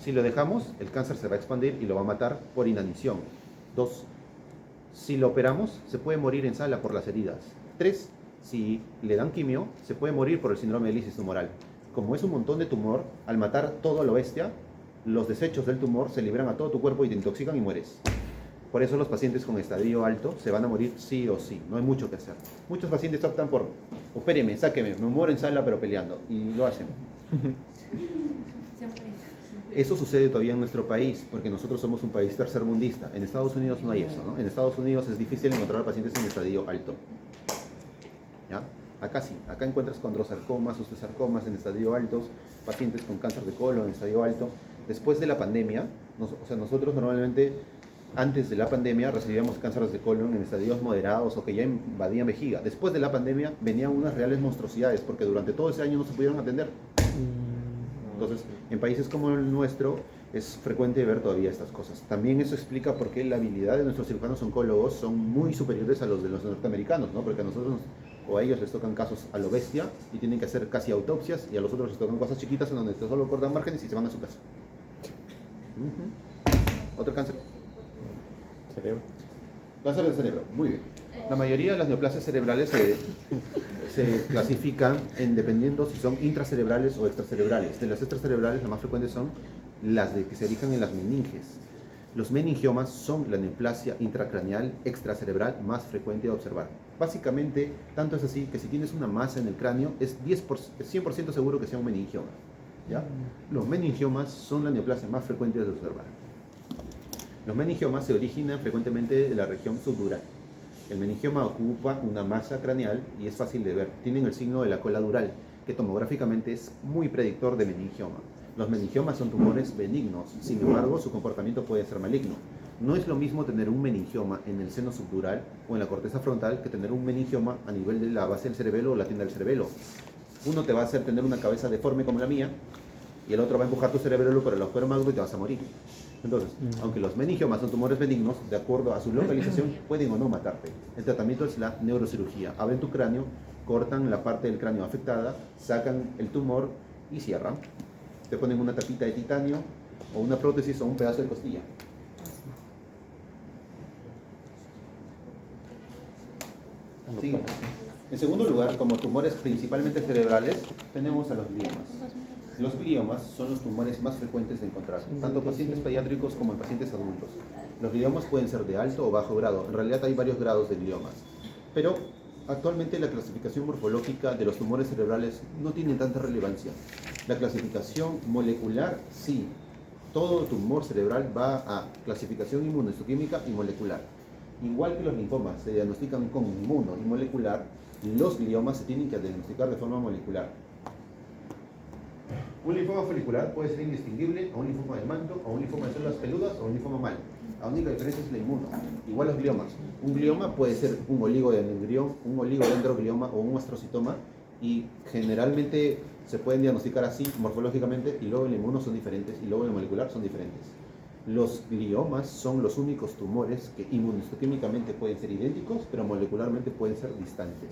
Si lo dejamos, el cáncer se va a expandir y lo va a matar por inanición. 2. Si lo operamos, se puede morir en sala por las heridas. 3. Si le dan quimio, se puede morir por el síndrome de lisis tumoral. Como es un montón de tumor, al matar todo a lo bestia, los desechos del tumor se liberan a todo tu cuerpo y te intoxican y mueres. Por eso los pacientes con estadio alto se van a morir sí o sí, no hay mucho que hacer. Muchos pacientes optan por, opéreme, sáqueme, me muero en sala pero peleando, y lo hacen. Eso sucede todavía en nuestro país, porque nosotros somos un país tercermundista. En Estados Unidos no hay eso, ¿no? En Estados Unidos es difícil encontrar pacientes en estadio alto. ¿Ya? Acá sí, acá encuentras condrosarcomas, osteosarcomas en estadio altos, pacientes con cáncer de colon en estadio alto. Después de la pandemia, nosotros normalmente antes de la pandemia recibíamos cánceres de colon en estadios moderados o que ya invadían vejiga. Después de la pandemia venían unas reales monstruosidades porque durante todo ese año no se pudieron atender. Entonces, en países como el nuestro es frecuente ver todavía estas cosas. También eso explica por qué la habilidad de nuestros cirujanos oncólogos son muy superiores a los de los norteamericanos, ¿no? Porque a nosotros o a ellos les tocan casos a lo bestia y tienen que hacer casi autopsias y a los otros les tocan cosas chiquitas en donde solo cortan márgenes y se van a su casa. Otro cáncer. cerebro? Cáncer del cerebro, muy bien. La mayoría de las neoplasias cerebrales se clasifican dependiendo si son intracerebrales o extracerebrales. De las extracerebrales, las más frecuentes son las que se origen en las meninges. Los meningiomas son la neoplasia intracraneal extracerebral más frecuente de observar. Básicamente, tanto es así que si tienes una masa en el cráneo, es 100% seguro que sea un meningioma. ¿Ya? Los meningiomas son la neoplasia más frecuente de observar. Los meningiomas se originan frecuentemente de la región subdural. El meningioma ocupa una masa craneal y es fácil de ver. Tienen el signo de la cola dural, que tomográficamente es muy predictor de meningioma. Los meningiomas son tumores benignos, sin embargo su comportamiento puede ser maligno. No es lo mismo tener un meningioma en el seno subdural o en la corteza frontal que tener un meningioma a nivel de la base del cerebelo o la tienda del cerebelo. Uno te va a hacer tener una cabeza deforme como la mía y el otro va a empujar tu cerebelo por el agujero magno y te vas a morir. Entonces, aunque los meningiomas son tumores benignos, de acuerdo a su localización, pueden o no matarte. El tratamiento es la neurocirugía. Abren tu cráneo, cortan la parte del cráneo afectada, sacan el tumor y cierran. Te ponen una tapita de titanio o una prótesis o un pedazo de costilla. Sí. En segundo lugar, como tumores principalmente cerebrales, tenemos a los gliomas. Los gliomas son los tumores más frecuentes de encontrar, tanto en pacientes pediátricos como en pacientes adultos. Los gliomas pueden ser de alto o bajo grado, en realidad hay varios grados de gliomas. Pero actualmente la clasificación morfológica de los tumores cerebrales no tiene tanta relevancia. La clasificación molecular, sí. Todo tumor cerebral va a clasificación inmunohistoquímica y molecular. Igual que los linfomas se diagnostican con inmuno y molecular, los gliomas se tienen que diagnosticar de forma molecular. Un linfoma folicular puede ser indistinguible a un linfoma de manto, a un linfoma de células peludas o un linfoma mal. La única diferencia es la inmuno. Igual los gliomas. Un glioma puede ser un oligodendroglioma o un astrocitoma y generalmente se pueden diagnosticar así morfológicamente y luego el inmuno son diferentes y luego el molecular son diferentes. Los gliomas son los únicos tumores que inmunohistoquímicamente pueden ser idénticos, pero molecularmente pueden ser distantes.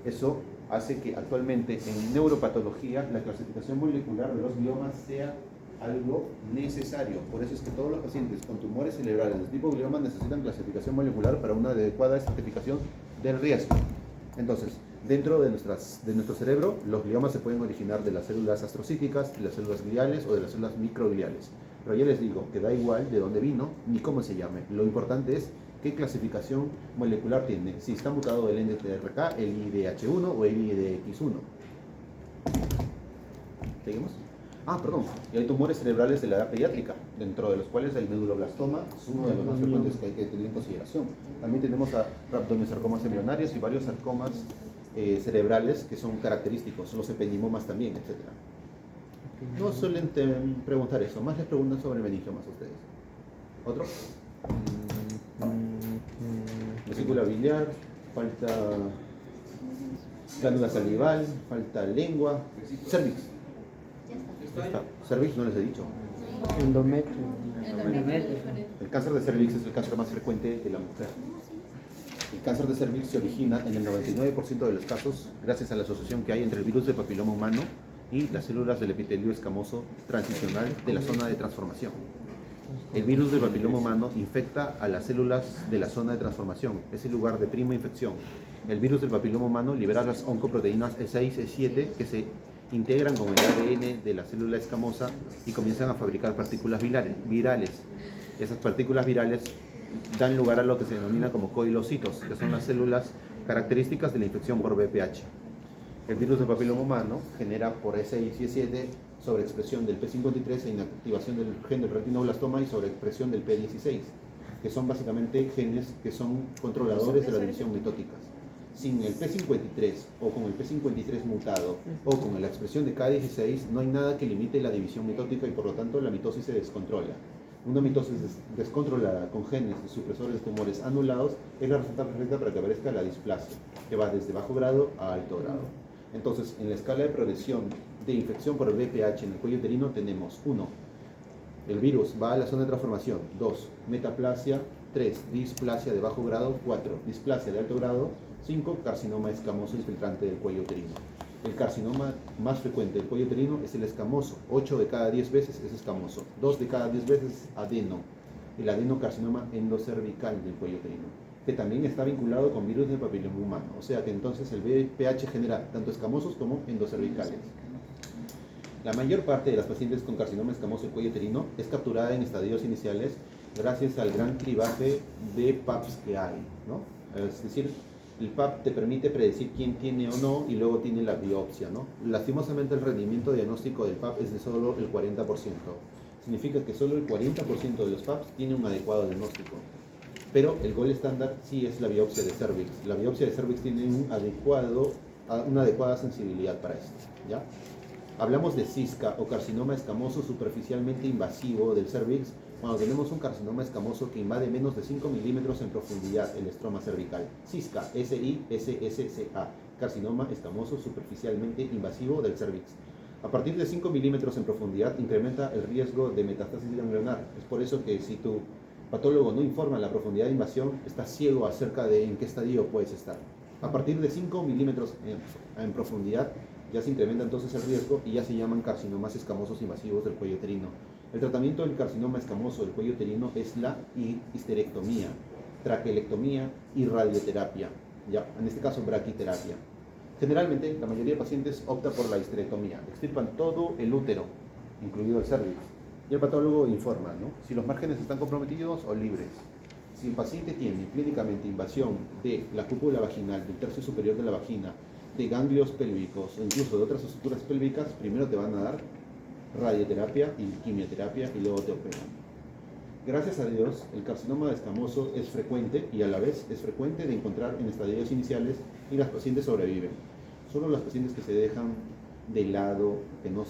Eso hace que actualmente en neuropatología la clasificación molecular de los gliomas sea algo necesario. Por eso es que todos los pacientes con tumores cerebrales de tipo glioma necesitan clasificación molecular para una adecuada estratificación del riesgo. Entonces, dentro de nuestro cerebro, los gliomas se pueden originar de las células astrocíticas, de las células gliales o de las células microgliales. Pero ya les digo que da igual de dónde vino ni cómo se llame. Lo importante es qué clasificación molecular tiene. Si está mutado el NTRK, el IDH1 o el IDX1. ¿Seguimos? Perdón. Y hay tumores cerebrales de la edad pediátrica, dentro de los cuales el meduloblastoma es uno de los más frecuentes que hay que tener en consideración. También tenemos a rhabdomyosarcomas embrionarios y varios sarcomas cerebrales que son característicos, los ependimomas también, etc. No suelen preguntar eso, más les preguntan sobre meningiomas a ustedes. ¿Otro? Vesícula biliar, falta glándula salival, falta lengua, cervix. Cervix no les he dicho. Endometrio. El cáncer de cervix es el cáncer más frecuente de la mujer. El cáncer de cervix se origina en el 99% de los casos gracias a la asociación que hay entre el virus del papiloma humano y las células del epitelio escamoso transicional de la zona de transformación. El virus del papiloma humano infecta a las células de la zona de transformación, es el lugar de prima infección. El virus del papiloma humano libera las oncoproteínas E6, E7 que se integran con el ADN de la célula escamosa y comienzan a fabricar partículas virales. Esas partículas virales dan lugar a lo que se denomina como coilocitos, que son las células características de la infección por VPH. El virus del papiloma humano genera por E6 y E7 sobreexpresión del P53 e inactivación del gen del retinoblastoma y sobreexpresión del P16, que son básicamente genes que son controladores de la división mitótica. Sin el P53 o con el P53 mutado o con la expresión de K16 no hay nada que limite la división mitótica y por lo tanto la mitosis se descontrola. Una mitosis descontrolada con genes de supresores de tumores anulados es la receta perfecta para que aparezca la displasia, que va desde bajo grado a alto grado. Entonces, en la escala de progresión de infección por el VPH en el cuello uterino tenemos 1. El virus va a la zona de transformación. 2. Metaplasia. 3. Displasia de bajo grado. 4. Displasia de alto grado. 5. Carcinoma escamoso infiltrante del cuello uterino. El carcinoma más frecuente del cuello uterino es el escamoso. 8 de cada 10 veces es escamoso. 2 de cada 10 veces adeno. El adenocarcinoma endocervical del cuello uterino, que también está vinculado con virus del papiloma humano. O sea que entonces el VPH genera tanto escamosos como endocervicales. La mayor parte de las pacientes con carcinoma escamoso del cuello uterino es capturada en estadios iniciales gracias al gran cribaje de PAPs que hay, ¿no? Es decir, el PAP te permite predecir quién tiene o no y luego tiene la biopsia, ¿no? Lastimosamente el rendimiento diagnóstico del PAP es de solo el 40%. Significa que solo el 40% de los PAPs tiene un adecuado diagnóstico. Pero el gold estándar sí es la biopsia de cervix. La biopsia de cervix tiene una adecuada sensibilidad para esto, ¿ya? Hablamos de cisca o carcinoma escamoso superficialmente invasivo del cervix cuando tenemos un carcinoma escamoso que invade menos de 5 milímetros en profundidad el estroma cervical. Cisca, SISSCA, carcinoma escamoso superficialmente invasivo del cervix. A partir de 5 milímetros en profundidad incrementa el riesgo de metástasis ganglionar. Es por eso que si tu patólogo no informa la profundidad de invasión, estás ciego acerca de en qué estadio puedes estar. A partir de 5 milímetros en profundidad ya se incrementa entonces el riesgo y ya se llaman carcinomas escamosos invasivos del cuello uterino. El tratamiento del carcinoma escamoso del cuello uterino es la histerectomía, traquelectomía y radioterapia, ya, en este caso braquiterapia. Generalmente, la mayoría de pacientes opta por la histerectomía, extirpan todo el útero, incluido el cervix, y el patólogo informa, ¿no?, si los márgenes están comprometidos o libres. Si el paciente tiene clínicamente invasión de la cúpula vaginal, del tercio superior de la vagina, de ganglios pélvicos o incluso de otras estructuras pélvicas, primero te van a dar radioterapia y quimioterapia y luego te operan. Gracias a Dios, el carcinoma escamoso es frecuente y a la vez es frecuente de encontrar en estadios iniciales y las pacientes sobreviven. Solo las pacientes que se dejan de lado, que no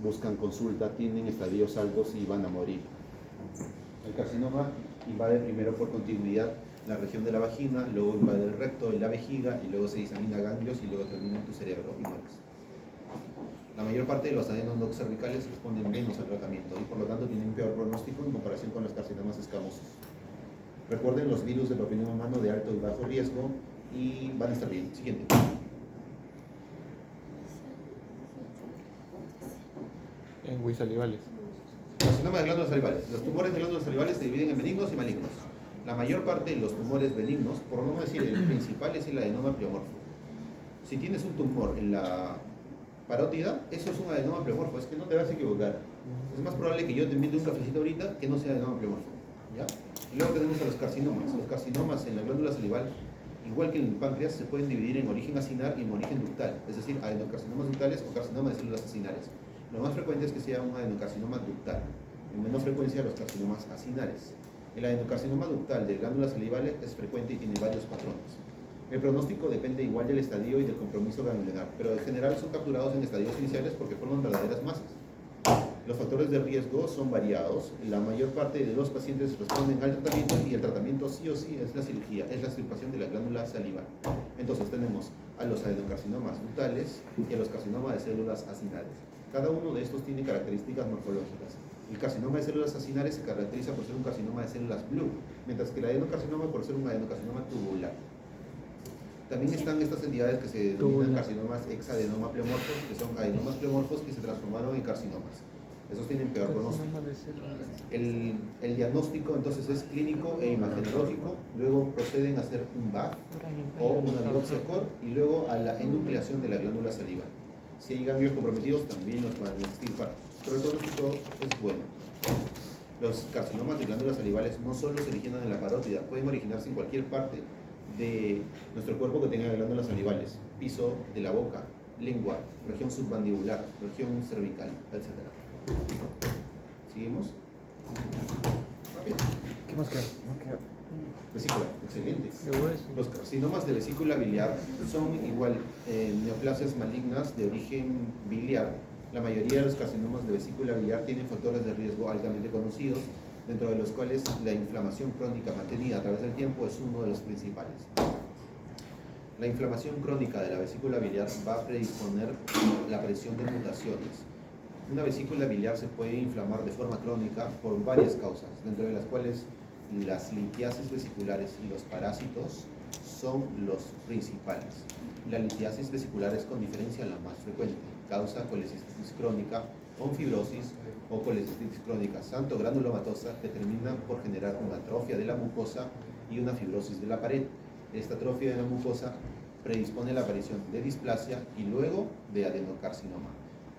buscan consulta, tienen estadios altos y van a morir. El carcinoma invade primero por continuidad la región de la vagina, luego invade el recto y la vejiga y luego se disemina a ganglios y luego termina en tu cerebro y mueres. La mayor parte de los adenoides cervicales responden menos al tratamiento y por lo tanto tienen peor pronóstico en comparación con los carcinomas escamosos. Recuerden los virus de papiloma humano de alto y bajo riesgo y van a estar bien. Siguiente. En salivales. Carcinoma de glándulas salivales. Los tumores de glándulas salivales se dividen en benignos y malignos. La mayor parte de los tumores benignos, por no decir el principal, es el adenoma pleomorfo. Si tienes un tumor en la parótida, eso es un adenoma pleomorfo, es que no te vas a equivocar. Es más probable que yo te invite un cafecito ahorita que no sea adenoma pleomorfo. ¿Ya? Y luego tenemos a los carcinomas. Los carcinomas en la glándula salival, igual que en el páncreas, se pueden dividir en origen acinar y en origen ductal, es decir, adenocarcinomas ductales o carcinoma de células acinares. Lo más frecuente es que sea un adenocarcinoma ductal, en menor frecuencia los carcinomas acinares. El adenocarcinoma ductal de glándulas salivales es frecuente y tiene varios patrones. El pronóstico depende igual del estadio y del compromiso ganglionar, pero en general son capturados en estadios iniciales porque forman verdaderas masas. Los factores de riesgo son variados. La mayor parte de los pacientes responden al tratamiento y el tratamiento sí o sí es la cirugía, es la extirpación de la glándula salival. Entonces tenemos a los adenocarcinomas ductales y a los carcinomas de células acinares. Cada uno de estos tiene características morfológicas. El carcinoma de células acinares se caracteriza por ser un carcinoma de células blue, mientras que el adenocarcinoma por ser un adenocarcinoma tubular. También están estas entidades que se denominan carcinomas hexadenoma pleomorfos, que son adenomas pleomorfos que se transformaron en carcinomas. Esos tienen peor pronóstico. El diagnóstico entonces es clínico e imagenológico, luego proceden a hacer un BAF o una biopsia core y luego a la enucleación de la glándula salival. Si hay ganglios comprometidos también los van a extirpar, pero el pronóstico es bueno. Los carcinomas de glándulas salivales no solo se originan en la parótida, pueden originarse en cualquier parte de nuestro cuerpo que tenga glándulas salivales, piso de la boca, lengua, región submandibular, región cervical, etc. ¿Seguimos? ¿Qué más queda? Vesícula, excelente. De hueso. Los carcinomas de vesícula biliar son igual neoplasias malignas de origen biliar. La mayoría de los carcinomas de vesícula biliar tienen factores de riesgo altamente conocidos, dentro de los cuales la inflamación crónica mantenida a través del tiempo es uno de los principales. La inflamación crónica de la vesícula biliar va a predisponer la aparición de mutaciones. Una vesícula biliar se puede inflamar de forma crónica por varias causas, dentro de las cuales las litiasis vesiculares y los parásitos son los principales. La litiasis vesicular es con diferencia la más frecuente, causa colecistitis crónica, con fibrosis o colecistitis crónica santo-granulomatosa que termina por generar una atrofia de la mucosa y una fibrosis de la pared. Esta atrofia de la mucosa predispone a la aparición de displasia y luego de adenocarcinoma.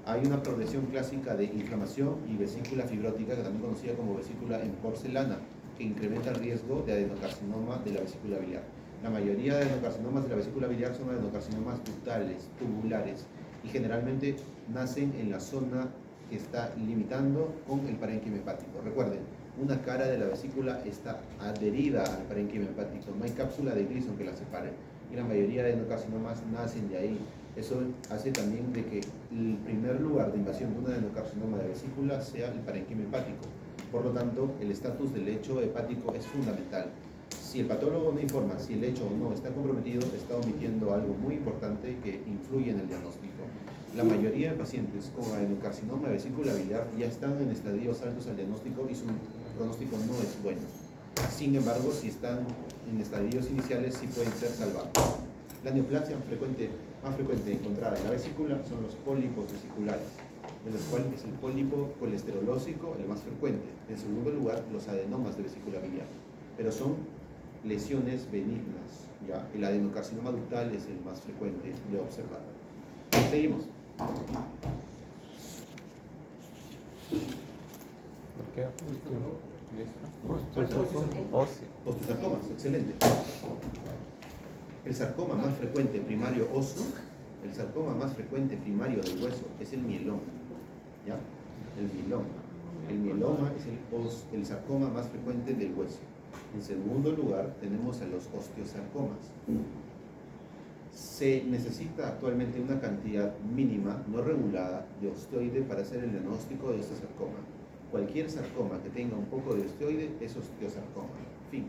Hay una progresión clásica de inflamación y vesícula fibrótica, que también conocida como vesícula en porcelana, que incrementa el riesgo de adenocarcinoma de la vesícula biliar. La mayoría de adenocarcinomas de la vesícula biliar son adenocarcinomas ductales, tubulares, y generalmente nacen en la zona que está limitando con el parénquima hepático. Recuerden, una cara de la vesícula está adherida al parénquima hepático, no hay cápsula de Gleason que la separe, y la mayoría de adenocarcinomas nacen de ahí. Eso hace también de que el primer lugar de invasión de un adenocarcinoma de vesícula sea el parénquima hepático. Por lo tanto, el estatus del lecho hepático es fundamental. Si el patólogo no informa si el lecho no está comprometido, está omitiendo algo muy importante que influye en el diagnóstico. La mayoría de pacientes con adenocarcinoma de vesícula biliar ya están en estadios altos al diagnóstico y su pronóstico no es bueno. Sin embargo, si están en estadios iniciales, sí pueden ser salvados. La neoplasia más frecuente encontrada en la vesícula son los pólipos vesiculares, de los cuales es el pólipo colesterolósico el más frecuente. En segundo lugar, los adenomas de vesícula biliar, pero son lesiones benignas. ¿Ya? El adenocarcinoma ductal es el más frecuente de observar. Seguimos. ¿Qué? Osteosarcomas, excelente. El sarcoma más frecuente primario óseo el sarcoma más frecuente primario del hueso es el mieloma, ¿ya? El mieloma. El mieloma es el sarcoma más frecuente del hueso. En segundo lugar, tenemos a los osteosarcomas. Se necesita actualmente una cantidad mínima, no regulada, de osteoide para hacer el diagnóstico de osteosarcoma. Cualquier sarcoma que tenga un poco de osteoide es osteosarcoma. Fin.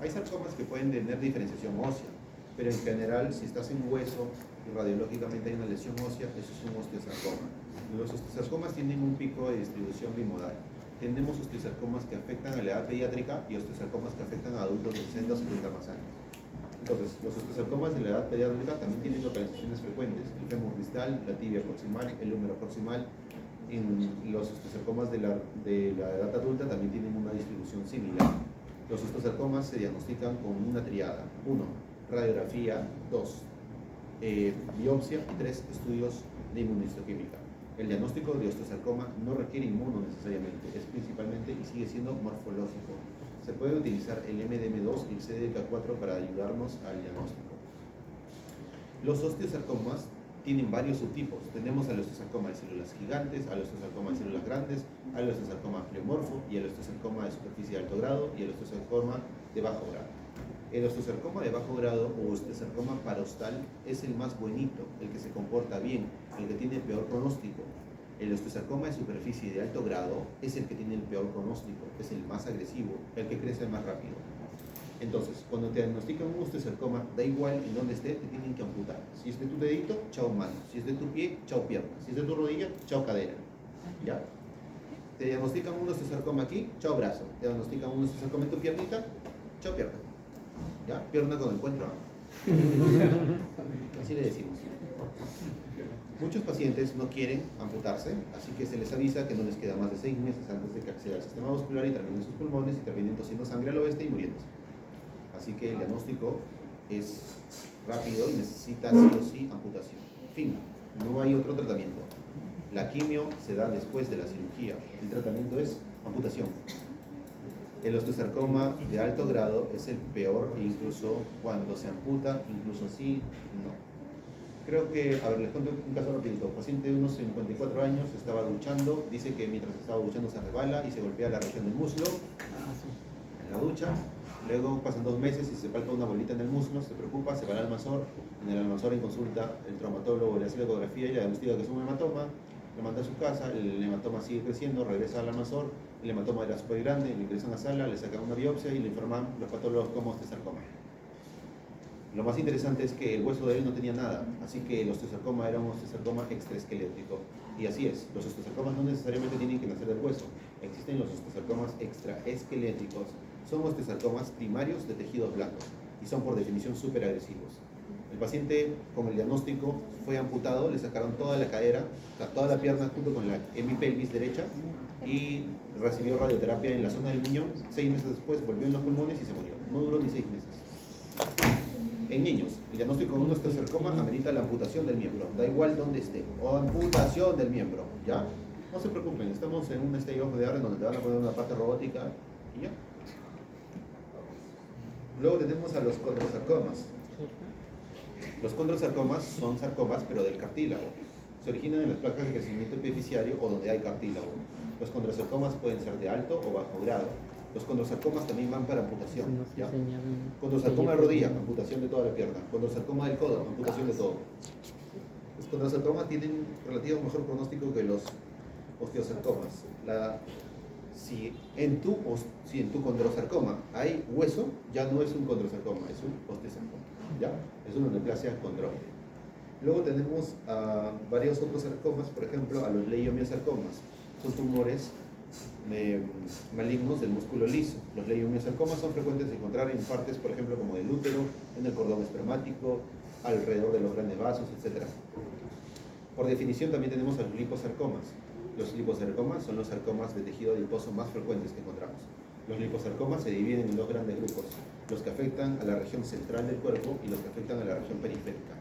Hay sarcomas que pueden tener diferenciación ósea, pero en general, si estás en hueso y radiológicamente hay una lesión ósea, eso es un osteosarcoma. Los osteosarcomas tienen un pico de distribución bimodal. Tenemos osteosarcomas que afectan a la edad pediátrica y osteosarcomas que afectan a adultos de 60 o 70 más años. Entonces, los osteosarcomas de la edad pediátrica también tienen localizaciones frecuentes: el fémur distal, la tibia proximal, el húmero proximal. En los osteosarcomas de la edad adulta también tienen una distribución similar. Los osteosarcomas se diagnostican con una triada: 1, radiografía; 2, biopsia; y 3, estudios de inmunohistoquímica. El diagnóstico de osteosarcoma no requiere inmuno necesariamente, es principalmente y sigue siendo morfológico. Se puede utilizar el MDM2 y el CDK4 para ayudarnos al diagnóstico. Los osteosarcomas tienen varios subtipos. Tenemos al osteosarcoma de células gigantes, al osteosarcoma de células grandes, al osteosarcoma pleomorfo y el osteosarcoma de superficie de alto grado y el osteosarcoma de bajo grado. El osteosarcoma de bajo grado o osteosarcoma parostal es el más bonito, el que se comporta bien, el que tiene el peor pronóstico. El osteosarcoma de superficie de alto grado es el que tiene el peor pronóstico, es el más agresivo, el que crece más rápido. Entonces, cuando te diagnostican un osteosarcoma, da igual en dónde esté, te tienen que amputar. Si es de tu dedito, chao mano. Si es de tu pie, chao pierna. Si es de tu rodilla, chao cadera. ¿Ya? Te diagnostican un osteosarcoma aquí, chao brazo. Te diagnostican un osteosarcoma en tu piernita, chao pierna. ¿Ya? Pierna con encuentro. Así le decimos. Muchos pacientes no quieren amputarse, así que se les avisa que no les queda más de 6 meses antes de que acceda al sistema muscular y terminen sus pulmones y terminen tosiendo sangre al oeste y muriéndose. Así que el diagnóstico es rápido y necesita sí o sí amputación. Fin, no hay otro tratamiento. La quimio se da después de la cirugía. El tratamiento es amputación. El osteosarcoma de alto grado es el peor, e incluso cuando se amputa, incluso así, no. Creo que, a ver, les cuento un caso rapidito. Paciente de unos 54 años estaba duchando, dice que mientras estaba duchando se resbala y se golpea la región del muslo en la ducha. Luego pasan 2 meses y se palpa una bolita en el muslo, se preocupa, se va al Almanzor. En el Almanzor en consulta, el traumatólogo le hace la ecografía y le diagnostica que es un hematoma. Lo manda a su casa, el hematoma sigue creciendo, regresa al Almanzor, el hematoma era súper grande, le ingresan a la sala, le sacan una biopsia y le informan los patólogos como osteosarcoma. Lo más interesante es que el hueso de él no tenía nada, así que el osteosarcoma era un osteosarcoma extraesquelético. Y así es, los osteosarcomas no necesariamente tienen que nacer del hueso. Existen los osteosarcomas extraesqueléticos. Son osteosarcomas primarios de tejidos blandos y son por definición súper agresivos. El paciente con el diagnóstico fue amputado, le sacaron toda la cadera, toda la pierna junto con la hemipelvis derecha y recibió radioterapia en la zona del muñón. 6 meses después volvió en los pulmones y se murió. No duró ni 6 meses. En niños, el diagnóstico de un osteosarcoma amerita la amputación del miembro, da igual dónde esté, o amputación del miembro, ¿ya? No se preocupen, estamos en un stage of the art donde te van a poner una pata robótica y ya. Luego tenemos a los condrosarcomas. Los condrosarcomas son sarcomas pero del cartílago. Se originan en las placas de crecimiento epifisiario o donde hay cartílago. Los condrosarcomas pueden ser de alto o bajo grado. Los condrosarcomas también van para amputación. ¿Ya? Condrosarcoma de rodilla, amputación de toda la pierna. Condrosarcoma del codo, amputación de todo. Los condrosarcomas tienen relativo mejor pronóstico que los osteosarcomas. Si en tu condrosarcoma hay hueso, ya no es un condrosarcoma, es un osteosarcoma. ¿Ya? Es una neoplasia condroide. Luego tenemos a varios otros sarcomas, por ejemplo, a los leiomiosarcomas. Son tumores malignos del músculo liso. Los leiomiosarcomas son frecuentes de encontrar en partes, por ejemplo, como del útero, en el cordón espermático, alrededor de los grandes vasos, etc. Por definición también tenemos a los liposarcomas. Los liposarcomas son los sarcomas de tejido adiposo más frecuentes que encontramos. Los liposarcomas se dividen en 2 grandes grupos, los que afectan a la región central del cuerpo y los que afectan a la región periférica.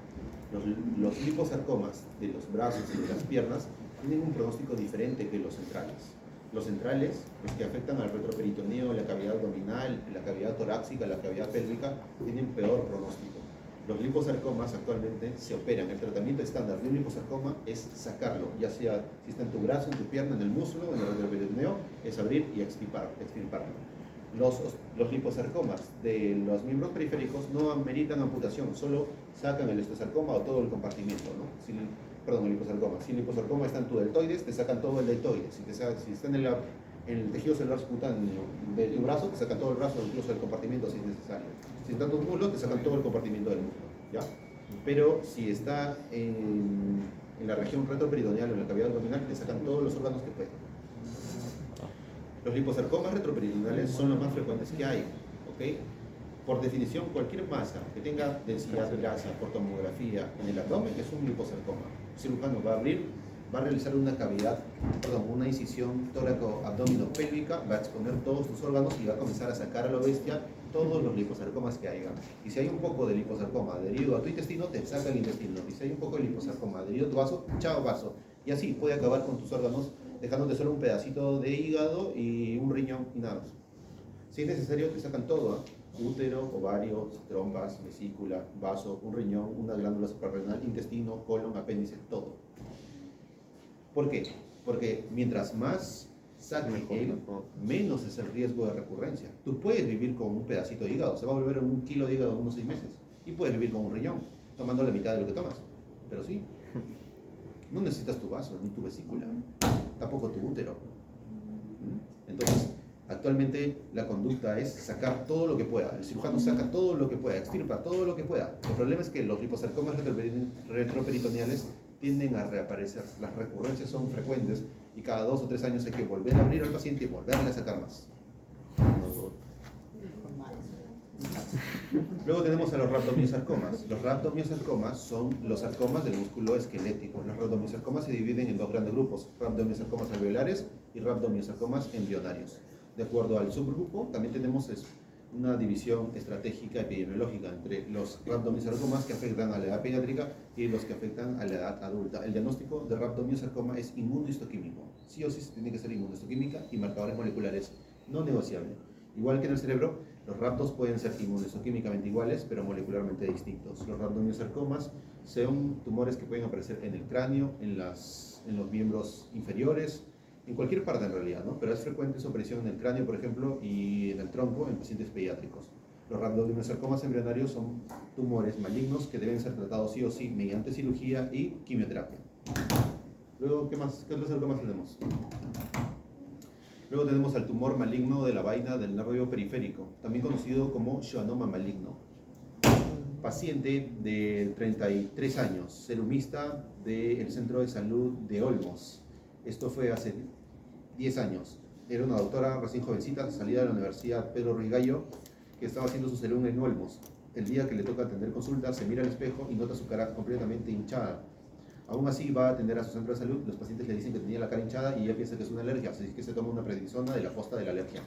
Los liposarcomas de los brazos y de las piernas tienen un pronóstico diferente que los centrales. Los centrales, los que afectan al retroperitoneo, la cavidad abdominal, la cavidad torácica, la cavidad pélvica, tienen peor pronóstico. Los liposarcomas actualmente se operan. El tratamiento estándar de un liposarcoma es sacarlo, ya sea si está en tu brazo, en tu pierna, en el músculo, en el retroperitoneo, es abrir y extirparlo. Los liposarcomas de los miembros periféricos no ameritan amputación, solo sacan el estosarcoma o todo el compartimento, ¿no? El liposarcoma. Si el liposarcoma está en tu deltoides, te sacan todo el deltoides. Si está en el tejido celular subcutáneo de tu brazo, te sacan todo el brazo, incluso el compartimento si es necesario. Si está en tus muslos, te sacan todo el compartimento del músculo, ¿ya? Pero si está en la región retroperitoneal o en la cavidad abdominal, te sacan todos los órganos que pueden. Los liposarcomas retroperitoneales son los más frecuentes que hay, ¿ok? Por definición, cualquier masa que tenga densidad de grasa por tomografía en el abdomen es un liposarcoma. El cirujano va a realizar una incisión tóraco-abdominopélvica, va a exponer todos tus órganos y va a comenzar a sacar a la bestia todos los liposarcomas que haya. Y si hay un poco de liposarcoma adherido a tu intestino, te saca el intestino. Y si hay un poco de liposarcoma adherido a tu vaso, chao vaso. Y así puede acabar con tus órganos, dejándote solo un pedacito de hígado y un riñón y nada más. Si es necesario, te sacan todo, útero, ovario, trompas, vesícula, vaso, un riñón, una glándula suprarrenal, intestino, colon, apéndice, todo. ¿Por qué? Porque mientras más saque él, menos es el riesgo de recurrencia. Tú puedes vivir con un pedacito de hígado, se va a volver 1 kilo de hígado en unos 6 meses. Y puedes vivir con un riñón, tomando la mitad de lo que tomas. Pero sí, no necesitas tu vaso, ni tu vesícula, tampoco tu útero. Entonces, actualmente la conducta es sacar todo lo que pueda. El cirujano saca todo lo que pueda, extirpa todo lo que pueda. El problema es que los liposarcomas retroperitoneales tienden a reaparecer. Las recurrencias son frecuentes y cada 2 o 3 años hay que volver a abrir al paciente y volverle a sacar más. Luego tenemos a los rhabdomyosarcomas. Los rhabdomyosarcomas son los sarcomas del músculo esquelético. Los rhabdomyosarcomas se dividen en 2 grandes grupos: rhabdomyosarcomas alveolares y rhabdomyosarcomas embrionarios. De acuerdo al subgrupo, también tenemos una división estratégica epidemiológica entre los rhabdomyosarcomas que afectan a la edad pediátrica y los que afectan a la edad adulta. El diagnóstico de rhabdomyosarcoma es inmunohistoquímico. Sí o sí tiene que ser inmunohistoquímica y marcadores moleculares no negociables. Igual que en el cerebro, los rhabdos pueden ser inmunohistoquímicamente iguales, pero molecularmente distintos. Los rhabdomyosarcomas son tumores que pueden aparecer en el cráneo, en los miembros inferiores, en cualquier parte en realidad, ¿no? Pero es frecuente su aparición en el cráneo, por ejemplo, y en el tronco en pacientes pediátricos. Los rhabdomyosarcomas embrionarios son tumores malignos que deben ser tratados sí o sí mediante cirugía y quimioterapia. Luego, ¿qué otros sarcomas tenemos? Luego tenemos al tumor maligno de la vaina del nervio periférico, también conocido como schwannoma maligno. Paciente de 33 años, serumista del Centro de Salud de Olmos. Esto fue hace 10 años. Era una doctora recién jovencita, salida de la Universidad Pedro Ruiz Gallo, que estaba haciendo su serum en Olmos. El día que le toca atender consulta, se mira al espejo y nota su cara completamente hinchada. Aún así va a atender a su centro de salud, los pacientes le dicen que tenía la cara hinchada y ella piensa que es una alergia, así que se toma una prednisona de la posta de la alergia,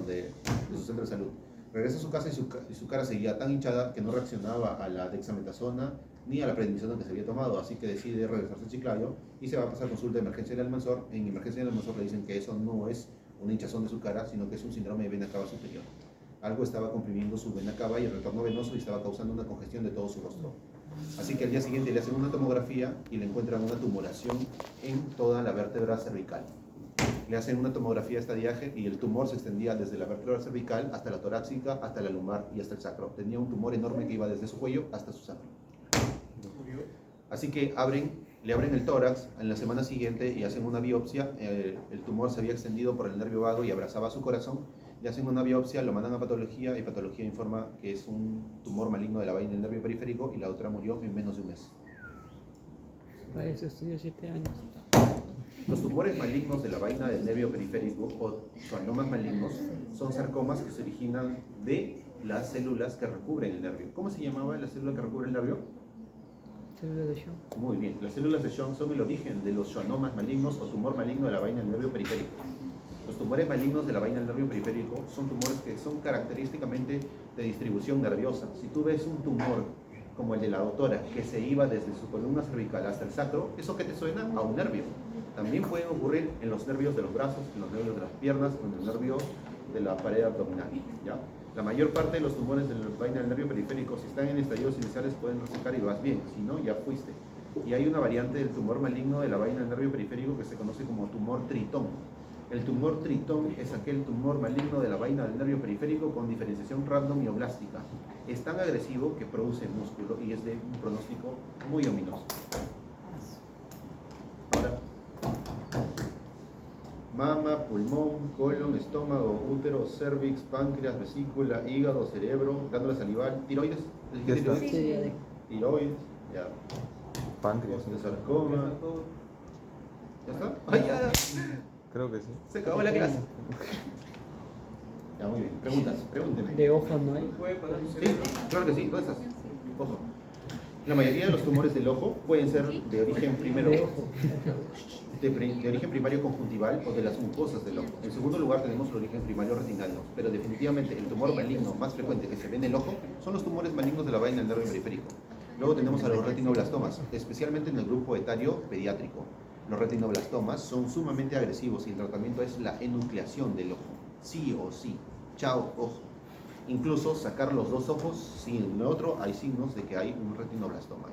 de su centro de salud. Regresa a su casa y su cara seguía tan hinchada que no reaccionaba a la dexametasona ni a la prednisona que se había tomado, así que decide regresarse a Chiclayo y se va a pasar consulta de emergencia del Almanzor. En emergencia del Almanzor le dicen que eso no es una hinchazón de su cara, sino que es un síndrome de vena cava superior. Algo estaba comprimiendo su vena cava y el retorno venoso y estaba causando una congestión de todo su rostro. Así que al día siguiente le hacen una tomografía y le encuentran una tumoración en toda la vértebra cervical. Le hacen una tomografía de estadiaje y el tumor se extendía desde la vértebra cervical hasta la torácica, hasta la lumbar y hasta el sacro. Tenía un tumor enorme que iba desde su cuello hasta su sacro. Así que le abren el tórax en la semana siguiente y hacen una biopsia. El tumor se había extendido por el nervio vago y abrazaba su corazón. Le hacen una biopsia, lo mandan a patología y patología informa que es un tumor maligno de la vaina del nervio periférico y la otra murió en menos de un mes. Para eso estudió 7 años. Los tumores malignos de la vaina del nervio periférico o schwannomas malignos son sarcomas que se originan de las células que recubren el nervio. ¿Cómo se llamaba la célula que recubre el nervio? Célula de Schwann. Muy bien, las células de Schwann son el origen de los schwannomas malignos o tumor maligno de la vaina del nervio periférico. Los tumores malignos de la vaina del nervio periférico son tumores que son característicamente de distribución nerviosa. Si tú ves un tumor como el de la doctora que se iba desde su columna cervical hasta el sacro, ¿eso qué te suena? A un nervio. También pueden ocurrir en los nervios de los brazos, en los nervios de las piernas o en el nervio de la pared abdominal. ¿Ya? La mayor parte de los tumores de la vaina del nervio periférico, si están en estadios iniciales, pueden resecar y vas bien, si no, ya fuiste. Y hay una variante del tumor maligno de la vaina del nervio periférico que se conoce como tumor tritón. El tumor tritón es aquel tumor maligno de la vaina del nervio periférico con diferenciación randomiblástica. Es tan agresivo que produce músculo y es de un pronóstico muy ominoso. Ahora, mama, pulmón, colon, estómago, útero, cervix, páncreas, vesícula, hígado, cerebro, glándula salival, tiroides. Ya está. Sí, ya de- Tiroides, ya. Páncreas. Osteosarcoma. ¿Ya está? ¡Ay, ya! Creo que sí. Se acabó la clase. Ya, muy bien. Preguntas, pregúnteme. de ojo no hay. ¿Puede parar un Sí, cerebro? claro que sí. ¿Dónde estás? Ojo. La mayoría de los tumores del ojo pueden ser de origen primero De ojo. de origen primario conjuntival o de las mucosas del ojo. En segundo lugar tenemos el origen primario retinal, pero definitivamente el tumor maligno más frecuente que se ve en el ojo son los tumores malignos de la vaina del nervio periférico. Luego tenemos a los retinoblastomas, especialmente en el grupo etario pediátrico. Los retinoblastomas son sumamente agresivos y el tratamiento es la enucleación del ojo. Sí o sí. Chao, ojo. Incluso sacar los dos ojos sin el otro, hay signos de que hay un retinoblastoma.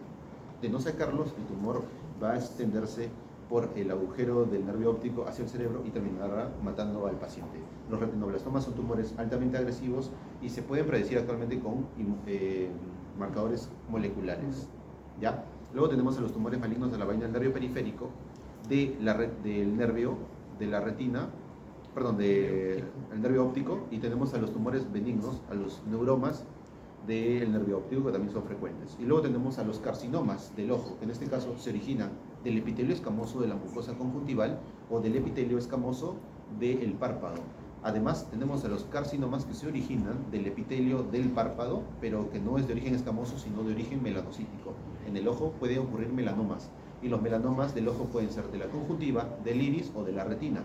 De no sacarlos, el tumor va a extenderse por el agujero del nervio óptico hacia el cerebro y terminará matando al paciente. Los retinoblastomas son tumores altamente agresivos y se pueden predecir actualmente con marcadores moleculares. ¿Ya? Luego tenemos a los tumores malignos de la vaina del nervio periférico, del nervio, de la retina, perdón, del nervio óptico, y tenemos a los tumores benignos, a los neuromas del nervio óptico, que también son frecuentes. Y luego tenemos a los carcinomas del ojo, que en este caso se originan del epitelio escamoso de la mucosa conjuntival o del epitelio escamoso del párpado. Además, tenemos a los carcinomas que se originan del epitelio del párpado, pero que no es de origen escamoso, sino de origen melanocítico. En el ojo pueden ocurrir melanomas, y los melanomas del ojo pueden ser de la conjuntiva, del iris o de la retina.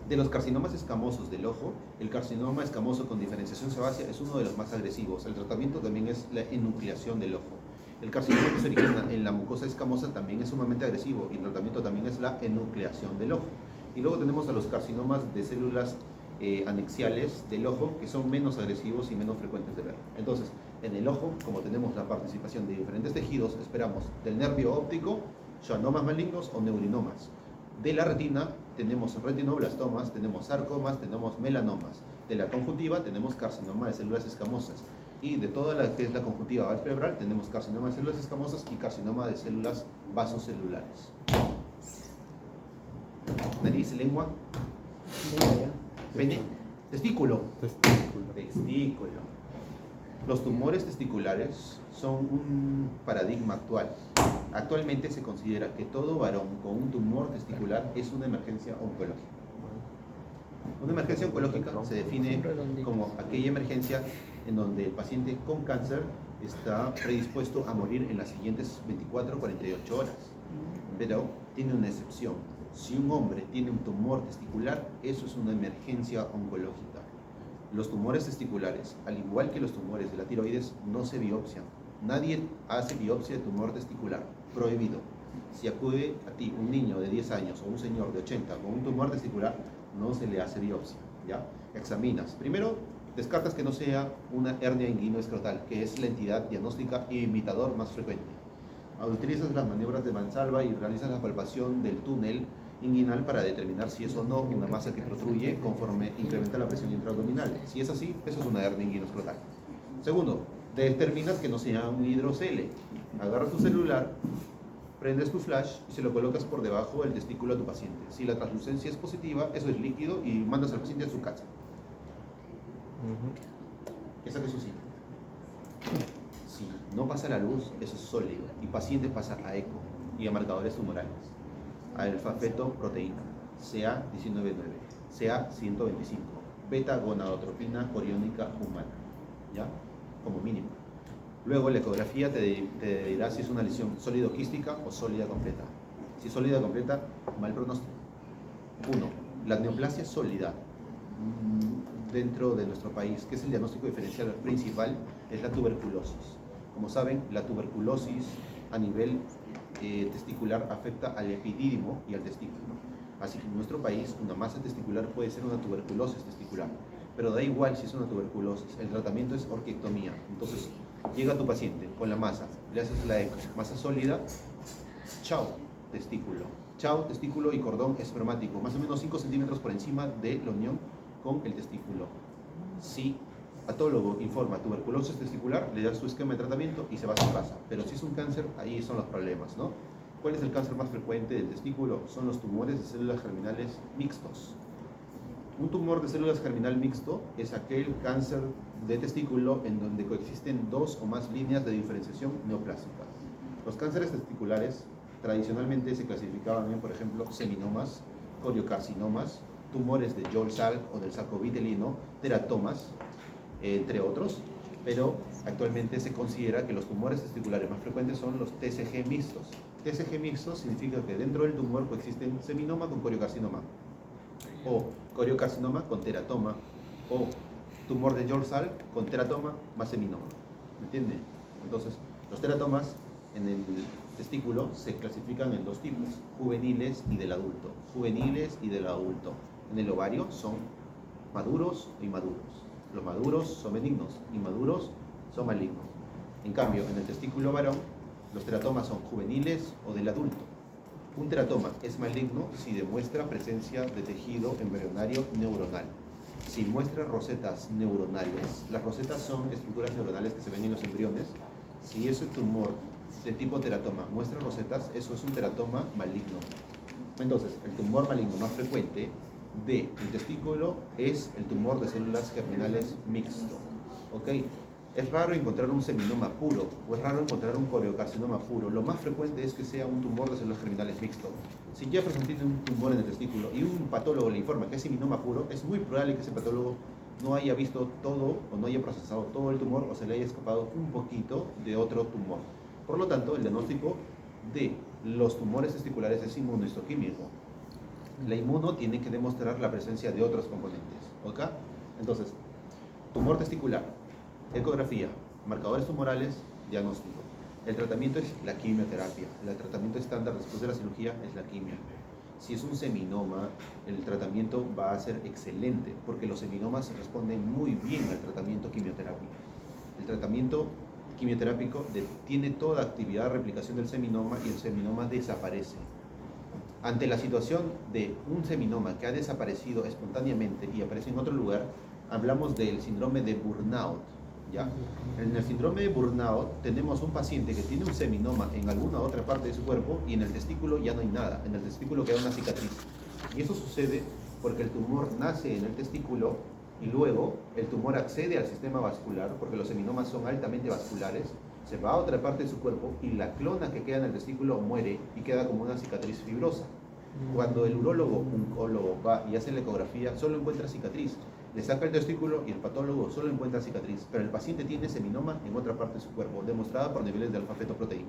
De los carcinomas escamosos del ojo, el carcinoma escamoso con diferenciación sebácea es uno de los más agresivos. El tratamiento también es la enucleación del ojo. El carcinoma que se origina en la mucosa escamosa también es sumamente agresivo y el tratamiento también es la enucleación del ojo. Y luego tenemos a los carcinomas de células anexiales del ojo, que son menos agresivos y menos frecuentes de ver. Entonces, en el ojo, como tenemos la participación de diferentes tejidos, esperamos del nervio óptico, schwannomas malignos o neurinomas. De la retina tenemos retinoblastomas, tenemos sarcomas, tenemos melanomas. De la conjuntiva tenemos carcinoma de células escamosas. Y de toda la que es la conjuntiva cerebral tenemos carcinoma de células escamosas y carcinoma de células vasocelulares. Nariz, lengua, pene, testículo. Testículo. Los tumores testiculares son un paradigma actual. Actualmente se considera que todo varón con un tumor testicular es una emergencia oncológica. Una emergencia oncológica se define como aquella emergencia en donde el paciente con cáncer está predispuesto a morir en las siguientes 24 o 48 horas. Pero tiene una excepción. Si un hombre tiene un tumor testicular, eso es una emergencia oncológica. Los tumores testiculares, al igual que los tumores de la tiroides, no se biopsian. Nadie hace biopsia de tumor testicular. Prohibido. Si acude a ti un niño de 10 años o un señor de 80 con un tumor testicular, no se le hace biopsia. ¿Ya? Examinas. Primero, descartas que no sea una hernia inguinoescrotal, que es la entidad diagnóstica e imitador más frecuente. Utilizas las maniobras de Mansalva y realizas la palpación del túnel inguinal para determinar si es o no una masa que protruye conforme incrementa la presión intraabdominal. Si es así, eso es una hernia inguinoescrotal. Segundo, determinas que no sea un hidrocele. Agarras tu celular, prendes tu flash y se lo colocas por debajo del testículo a tu paciente. Si la translucencia es positiva, eso es líquido y mandas al paciente a su casa. Esa que es su cita. Si no pasa la luz, eso es sólido. Y paciente pasa a eco y a marcadores tumorales. A alfa-fetoproteína, CA199, CA125, beta-gonadotropina coriónica humana, ¿ya? Como mínimo. Luego la ecografía te dirá si es una lesión sólido-quística o sólida completa. Si es sólida completa, mal pronóstico. 1. La neoplasia sólida dentro de nuestro país, que es el diagnóstico diferencial principal, es la tuberculosis. Como saben, la tuberculosis a nivel testicular afecta al epidídimo y al testículo. Así que en nuestro país una masa testicular puede ser una tuberculosis testicular, pero da igual si es una tuberculosis, el tratamiento es orquiectomía. Entonces llega tu paciente con la masa, le haces la eco, masa sólida, chao testículo, chao testículo y cordón espermático, más o menos 5 centímetros por encima de la unión con el testículo. Si patólogo informa tuberculosis testicular, le da su esquema de tratamiento y se va a su casa. Pero si es un cáncer, ahí son los problemas, ¿no? ¿Cuál es el cáncer más frecuente del testículo? Son los tumores de células germinales mixtos. Un tumor de células germinal mixto es aquel cáncer de testículo en donde coexisten 2 o más líneas de diferenciación neoplásica. Los cánceres testiculares tradicionalmente se clasificaban en, por ejemplo, seminomas, coriocarcinomas, tumores de Joel-Salk o del saco vitelino, teratomas, entre otros, pero actualmente se considera que los tumores testiculares más frecuentes son los TCG mixtos. TCG mixtos significa que dentro del tumor coexisten seminoma con coriocarcinoma, o coriocarcinoma con teratoma, o tumor de Joel-Salk con teratoma más seminoma. ¿Me entiende? Entonces, los teratomas en el testículo se clasifican en 2 tipos, juveniles y del adulto. Juveniles y del adulto. En el ovario son maduros e inmaduros. Los maduros son benignos, inmaduros son malignos. En cambio, en el testículo varón, los teratomas son juveniles o del adulto. Un teratoma es maligno si demuestra presencia de tejido embrionario neuronal. Si muestra rosetas neuronales, las rosetas son estructuras neuronales que se ven en los embriones. Si ese tumor de tipo teratoma muestra rosetas, eso es un teratoma maligno. Entonces, el tumor maligno más frecuente del testículo es el tumor de células germinales mixto. ¿Ok? Es raro encontrar un seminoma puro o es raro encontrar un coriocarcinoma puro. Lo más frecuente es que sea un tumor de células germinales mixto. Si Jefferson tiene un tumor en el testículo y un patólogo le informa que es seminoma puro, es muy probable que ese patólogo no haya visto todo o no haya procesado todo el tumor o se le haya escapado un poquito de otro tumor. Por lo tanto, el diagnóstico de los tumores testiculares es inmunohistoquímico. La inmuno tiene que demostrar la presencia de otros componentes. ¿Ok? Entonces, tumor testicular, ecografía, marcadores tumorales, diagnóstico. El tratamiento es la quimioterapia. El tratamiento estándar después de la cirugía es la quimio. Si es un seminoma, el tratamiento va a ser excelente porque los seminomas responden muy bien al tratamiento quimioterápico. El tratamiento quimioterápico detiene toda actividad de replicación del seminoma y el seminoma desaparece. Ante la situación de un seminoma que ha desaparecido espontáneamente y aparece en otro lugar, hablamos del síndrome de burnout. ¿Ya? En el síndrome de burnout tenemos un paciente que tiene un seminoma en alguna otra parte de su cuerpo y en el testículo ya no hay nada, en el testículo queda una cicatriz. Y eso sucede porque el tumor nace en el testículo y luego el tumor accede al sistema vascular, porque los seminomas son altamente vasculares, se va a otra parte de su cuerpo y la clona que queda en el testículo muere y queda como una cicatriz fibrosa. Cuando el urólogo, oncólogo va y hace la ecografía, solo encuentra cicatriz. Le saca el testículo y el patólogo solo encuentra cicatriz, pero el paciente tiene seminoma en otra parte de su cuerpo, demostrada por niveles de alfa-fetoproteína.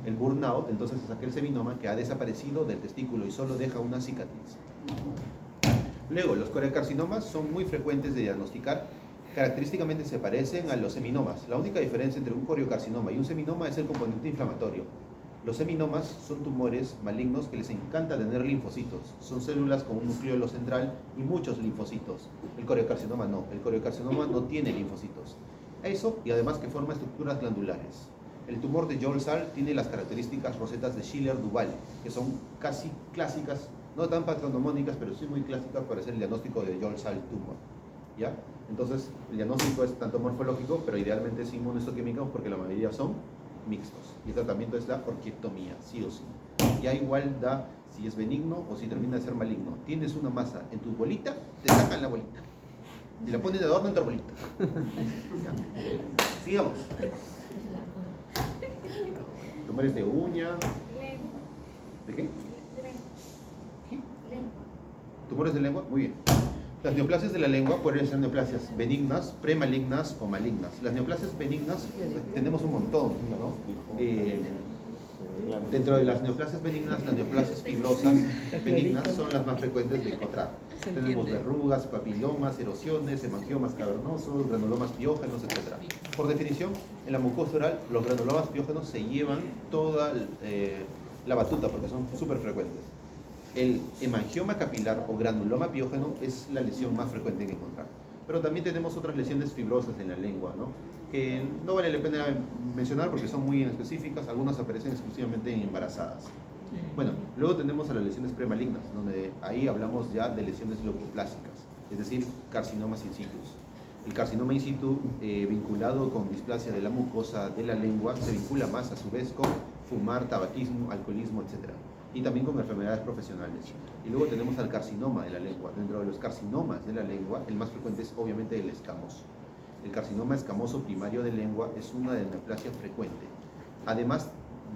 El burnout, entonces, es aquel seminoma que ha desaparecido del testículo y solo deja una cicatriz. Luego, los coriocarcinomas son muy frecuentes de diagnosticar. Característicamente se parecen a los seminomas. La única diferencia entre un coriocarcinoma y un seminoma es el componente inflamatorio. Los seminomas son tumores malignos que les encanta tener linfocitos. Son células con un nucleolo central y muchos linfocitos. El coriocarcinoma no. El coriocarcinoma no tiene linfocitos. Eso, y además que forma estructuras glandulares. El tumor de Joel-Salk tiene las características rosetas de Schiller-Duval, que son casi clásicas, no tan patronomónicas, pero sí muy clásicas para hacer el diagnóstico de Joel-Salk tumor. ¿Ya? Entonces, el diagnóstico es tanto morfológico, pero idealmente es inmunohistoquímico porque la mayoría son mixtos. Y el tratamiento es la orquiectomía, sí o sí. Ya igual da si es benigno o si termina de ser maligno. Tienes una masa en tu bolita, te sacan la bolita. Y la pones de adorno en tu bolita. ¿Ya? Sigamos. Tumores de uña. ¿De qué? ¿Tumores de lengua? Muy bien. Las neoplasias de la lengua pueden ser neoplasias benignas, premalignas o malignas. Las neoplasias benignas tenemos un montón, ¿no? Dentro de las neoplasias benignas, las neoplasias fibrosas benignas son las más frecuentes de encontrar. Tenemos verrugas, papilomas, erosiones, hemangiomas cavernosos, granulomas piógenos, etc. Por definición, en la mucosa oral, los granulomas piógenos se llevan toda la batuta porque son súper frecuentes. El hemangioma capilar o granuloma piógeno es la lesión más frecuente que encontrar. Pero también tenemos otras lesiones fibrosas en la lengua, ¿no? Que no vale la pena mencionar porque son muy específicas, algunas aparecen exclusivamente en embarazadas. Bueno, luego tenemos a las lesiones premalignas, donde ahí hablamos ya de lesiones leucoplásicas, es decir, carcinomas in situ. El carcinoma in situ vinculado con displasia de la mucosa de la lengua se vincula más a su vez con fumar, tabaquismo, alcoholismo, etc. Y también con enfermedades profesionales. Y luego tenemos al carcinoma de la lengua. Dentro de los carcinomas de la lengua, el más frecuente es obviamente el escamoso. El carcinoma escamoso primario de lengua es una neoplasia frecuente. Además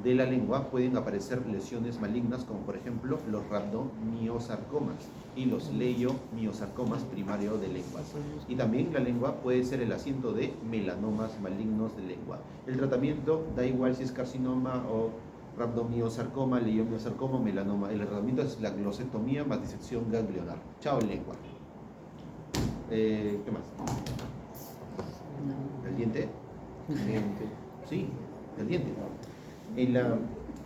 de la lengua pueden aparecer lesiones malignas como por ejemplo los rhabdomiosarcomas y los leiomiosarcomas primario de lengua. Y también la lengua puede ser el asiento de melanomas malignos de lengua. El tratamiento da igual si es carcinoma o rhabdomiosarcoma, leiomiosarcoma o melanoma. El tratamiento es la glosectomía más disección ganglionar. Chao lengua. ¿Qué más? ¿El diente? Sí, el diente. En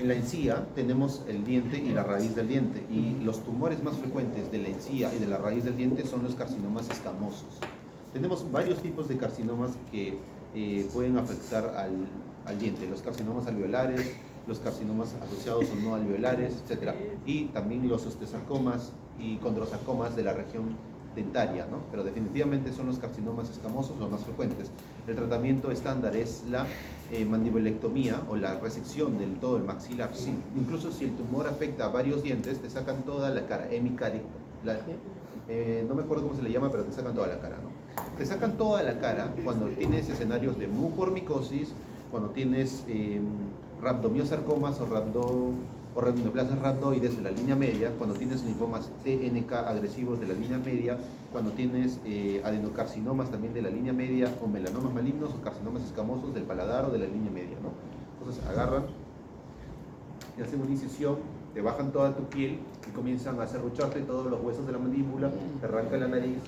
la encía tenemos el diente y la raíz del diente, y los tumores más frecuentes de la encía y de la raíz del diente son los carcinomas escamosos. Tenemos varios tipos de carcinomas que pueden afectar al diente, los carcinomas alveolares, los carcinomas asociados o no alveolares, etc. Y también los osteosarcomas y condrosarcomas de la región dentaria, ¿no? Pero definitivamente son los carcinomas escamosos los más frecuentes. El tratamiento estándar es la mandibulectomía o la resección del todo el maxilar. Sí, incluso si el tumor afecta a varios dientes, te sacan toda la cara, no me acuerdo cómo se le llama, pero te sacan toda la cara, ¿no? Te sacan toda la cara cuando tienes escenarios de mucormicosis, cuando tienes rhabdomiosarcomas o neoplasias rhabdoides de la línea media, cuando tienes linfomas TNK agresivos de la línea media, cuando tienes adenocarcinomas también de la línea media, o melanomas malignos o carcinomas escamosos del paladar o de la línea media, ¿no? Entonces agarran y hacen una incisión, te bajan toda tu piel y comienzan a serrucharte todos los huesos de la mandíbula, te arrancan la nariz,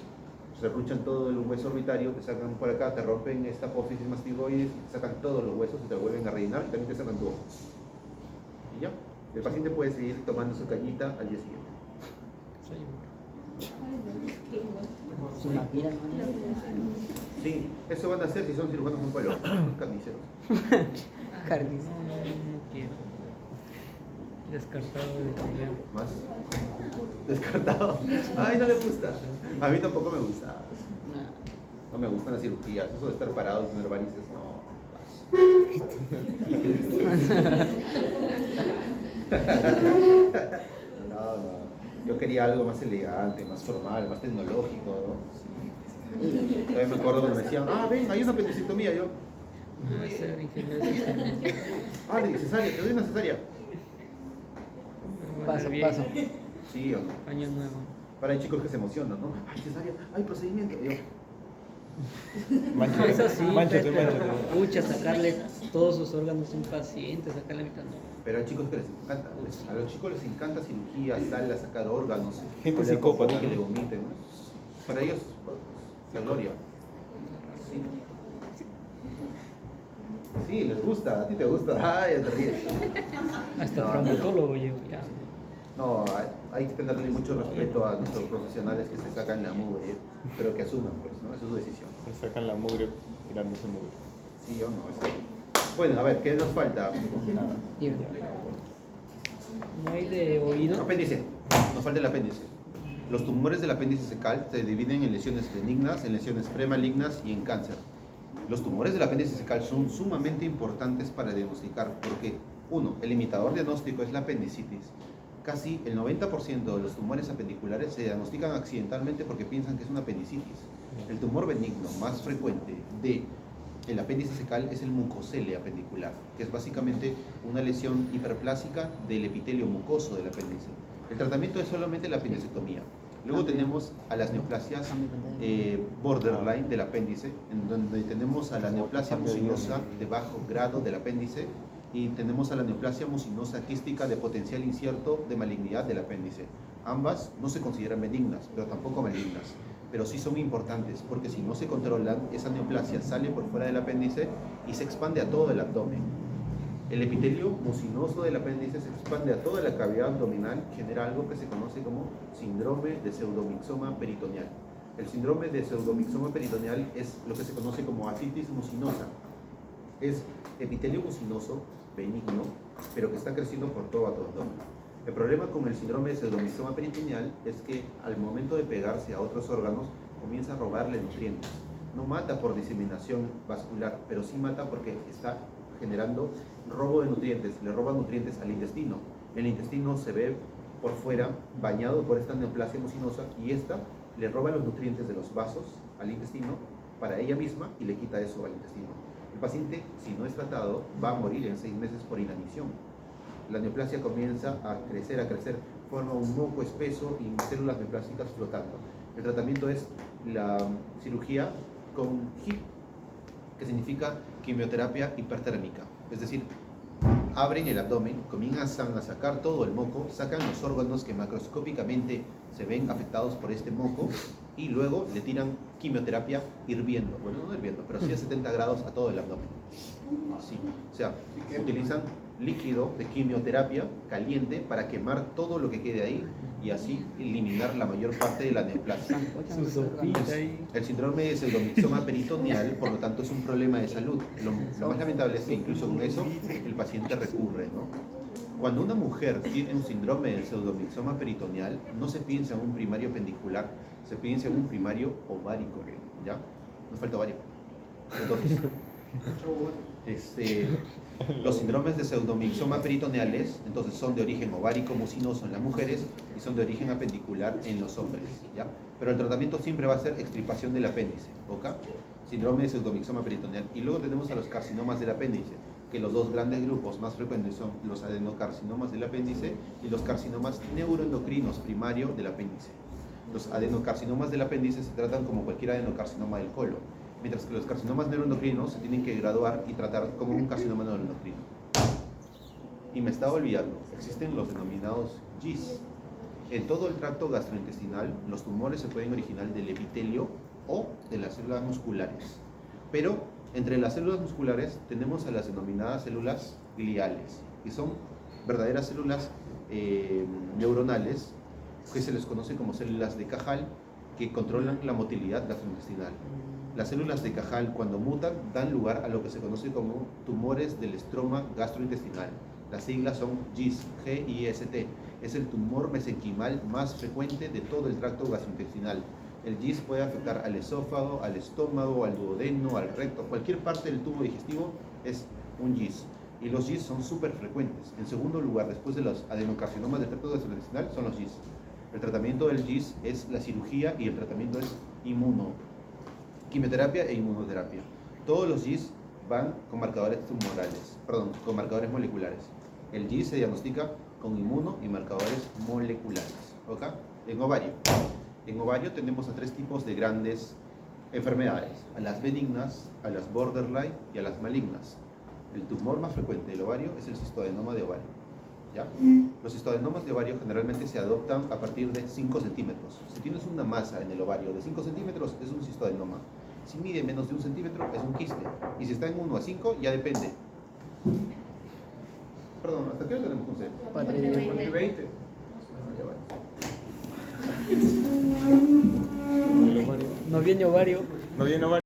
serruchan todo el hueso orbitario, te sacan por acá, te rompen esta apófisis mastigoides, te sacan todos los huesos y te vuelven a rellenar y también te sacan tu ojo. Y ya. El paciente puede seguir tomando su cañita al día siguiente. Sí, eso van a hacer si son cirujanos oncológicos, carniceros. Carniceros, no quiero. Descartado de pelear. ¿Más? Descartado. Ay, no le gusta. A mí tampoco me gusta. No me gustan las cirugías. Eso de estar parado y tener varices, no. No. Yo quería algo más elegante, más formal, más tecnológico, ¿no? Todavía me acuerdo cuando me decían, ven, hay una apendicectomía. Yo, cesárea, te doy una cesárea. Paso. Sí o no. Año nuevo. Para hay chicos que se emocionan, ¿no? Ay, cesárea, hay procedimiento. Yo, Eso sí, Manchate. pucha, sacarle todos sus órganos a un paciente, sacarle mitad no. pero hay chicos que les encanta. Pues, a los chicos les encanta cirugía, sala, sacar órganos. Gente oler psicópata, popó, que ¿no? le vomiten, ¿no? Para ellos, la gloria. Sí, les gusta, a ti te gusta. Ay, te ríes. Hasta No, traumatólogo llevo ya. No, hay que tenerle mucho respeto a nuestros profesionales que se sacan la mugre, pero que asuman, pues, ¿no? Esa es su decisión. Se sacan la mugre tirándose mugre. Sí o no, eso. Bueno, a ver, ¿qué nos falta? Nada. No hay de oído. Apéndice. Nos falta el apéndice. Los tumores del apéndice secal se dividen en lesiones benignas, en lesiones premalignas y en cáncer. Los tumores del apéndice secal son sumamente importantes para diagnosticar porque, uno, el limitador diagnóstico es la apendicitis. Casi el 90% de los tumores apendiculares se diagnostican accidentalmente porque piensan que es una apendicitis. El tumor benigno más frecuente del apéndice secal es el mucocele apendicular, que es básicamente una lesión hiperplásica del epitelio mucoso del apéndice. El tratamiento es solamente la apendicectomía. Luego tenemos a las neoplasias borderline del apéndice, en donde tenemos a la neoplasia mucinosa de bajo grado del apéndice y tenemos a la neoplasia mucinosa quística de potencial incierto de malignidad del apéndice. Ambas no se consideran benignas, pero tampoco malignas, pero sí son importantes porque si no se controlan, esa neoplasia sale por fuera del apéndice y se expande a todo el abdomen. El epitelio mucinoso del apéndice se expande a toda la cavidad abdominal y genera algo que se conoce como síndrome de pseudomixoma peritoneal. El síndrome de pseudomixoma peritoneal es lo que se conoce como ascitis mucinosa. Es epitelio mucinoso benigno, pero que está creciendo por todo tu abdomen. El problema con el síndrome de pseudomixoma peritoneal es que al momento de pegarse a otros órganos comienza a robarle nutrientes. No mata por diseminación vascular, pero sí mata porque está generando robo de nutrientes, le roba nutrientes al intestino. El intestino se ve por fuera bañado por esta neoplasia mucinosa y esta le roba los nutrientes de los vasos al intestino para ella misma y le quita eso al intestino. El paciente, si no es tratado, va a morir en 6 meses por inanición. La neoplasia comienza a crecer, forma un moco espeso y células neoplásicas flotando. El tratamiento es la cirugía con HIP, que significa quimioterapia hipertérmica. Es decir, abren el abdomen, comienzan a sacar todo el moco, sacan los órganos que macroscópicamente se ven afectados por este moco y luego le tiran quimioterapia hirviendo, bueno, no hirviendo, pero sí a 70 grados a todo el abdomen. Así, o sea, utilizan líquido de quimioterapia caliente para quemar todo lo que quede ahí y así eliminar la mayor parte de la neoplasia. El síndrome de pseudomixoma peritoneal, por lo tanto, es un problema de salud. Lo más lamentable es que incluso con eso el paciente recurre, ¿no? Cuando una mujer tiene un síndrome de pseudomixoma peritoneal, no se piensa en un primario pendicular, se piensa en un primario ovárico, ¿ya? Nos falta ovario. Entonces, los síndromes de pseudomixoma peritoneales, entonces, son de origen ovárico mucinoso en las mujeres y son de origen apendicular en los hombres, ¿ya? Pero el tratamiento siempre va a ser extirpación del apéndice, ¿ok? Síndrome de pseudomixoma peritoneal. Y luego tenemos a los carcinomas del apéndice, que los dos grandes grupos más frecuentes son los adenocarcinomas del apéndice y los carcinomas neuroendocrinos primario del apéndice. Los adenocarcinomas del apéndice se tratan como cualquier adenocarcinoma del colon, mientras que los carcinomas neuroendocrinos se tienen que graduar y tratar como un carcinoma neuroendocrino. Y me estaba olvidando, existen los denominados GIS. En todo el tracto gastrointestinal, los tumores se pueden originar del epitelio o de las células musculares. Pero entre las células musculares tenemos a las denominadas células gliales, que son verdaderas células neuronales, que se les conoce como células de Cajal, que controlan la motilidad gastrointestinal. Las células de Cajal, cuando mutan, dan lugar a lo que se conoce como tumores del estroma gastrointestinal. Las siglas son GIST, G-I-S-T. Es el tumor mesenquimal más frecuente de todo el tracto gastrointestinal. El GIST puede afectar al esófago, al estómago, al duodeno, al recto. Cualquier parte del tubo digestivo es un GIST. Y los GIST son súper frecuentes. En segundo lugar, después de los adenocarcinomas del tracto gastrointestinal, son los GIST. El tratamiento del GIST es la cirugía y el tratamiento es quimioterapia e inmunoterapia. Todos los GIST van con marcadores tumorales, con marcadores moleculares. El GIST se diagnostica con inmuno y marcadores moleculares. ¿Ok? En ovario tenemos a 3 tipos de grandes enfermedades: a las benignas, a las borderline y a las malignas. El tumor más frecuente del ovario es el cistoadenoma de ovario, ¿ya? Los cistoadenomas de ovario generalmente se adoptan a partir de 5 centímetros. Si tienes una masa en el ovario de 5 centímetros, es un cistoadenoma. Si mide menos de 1 centímetro, es un quiste. Y si está en 1 a 5, ya depende. Perdón, ¿hasta qué hora tenemos un C? 20. No viene ovario. No viene ovario.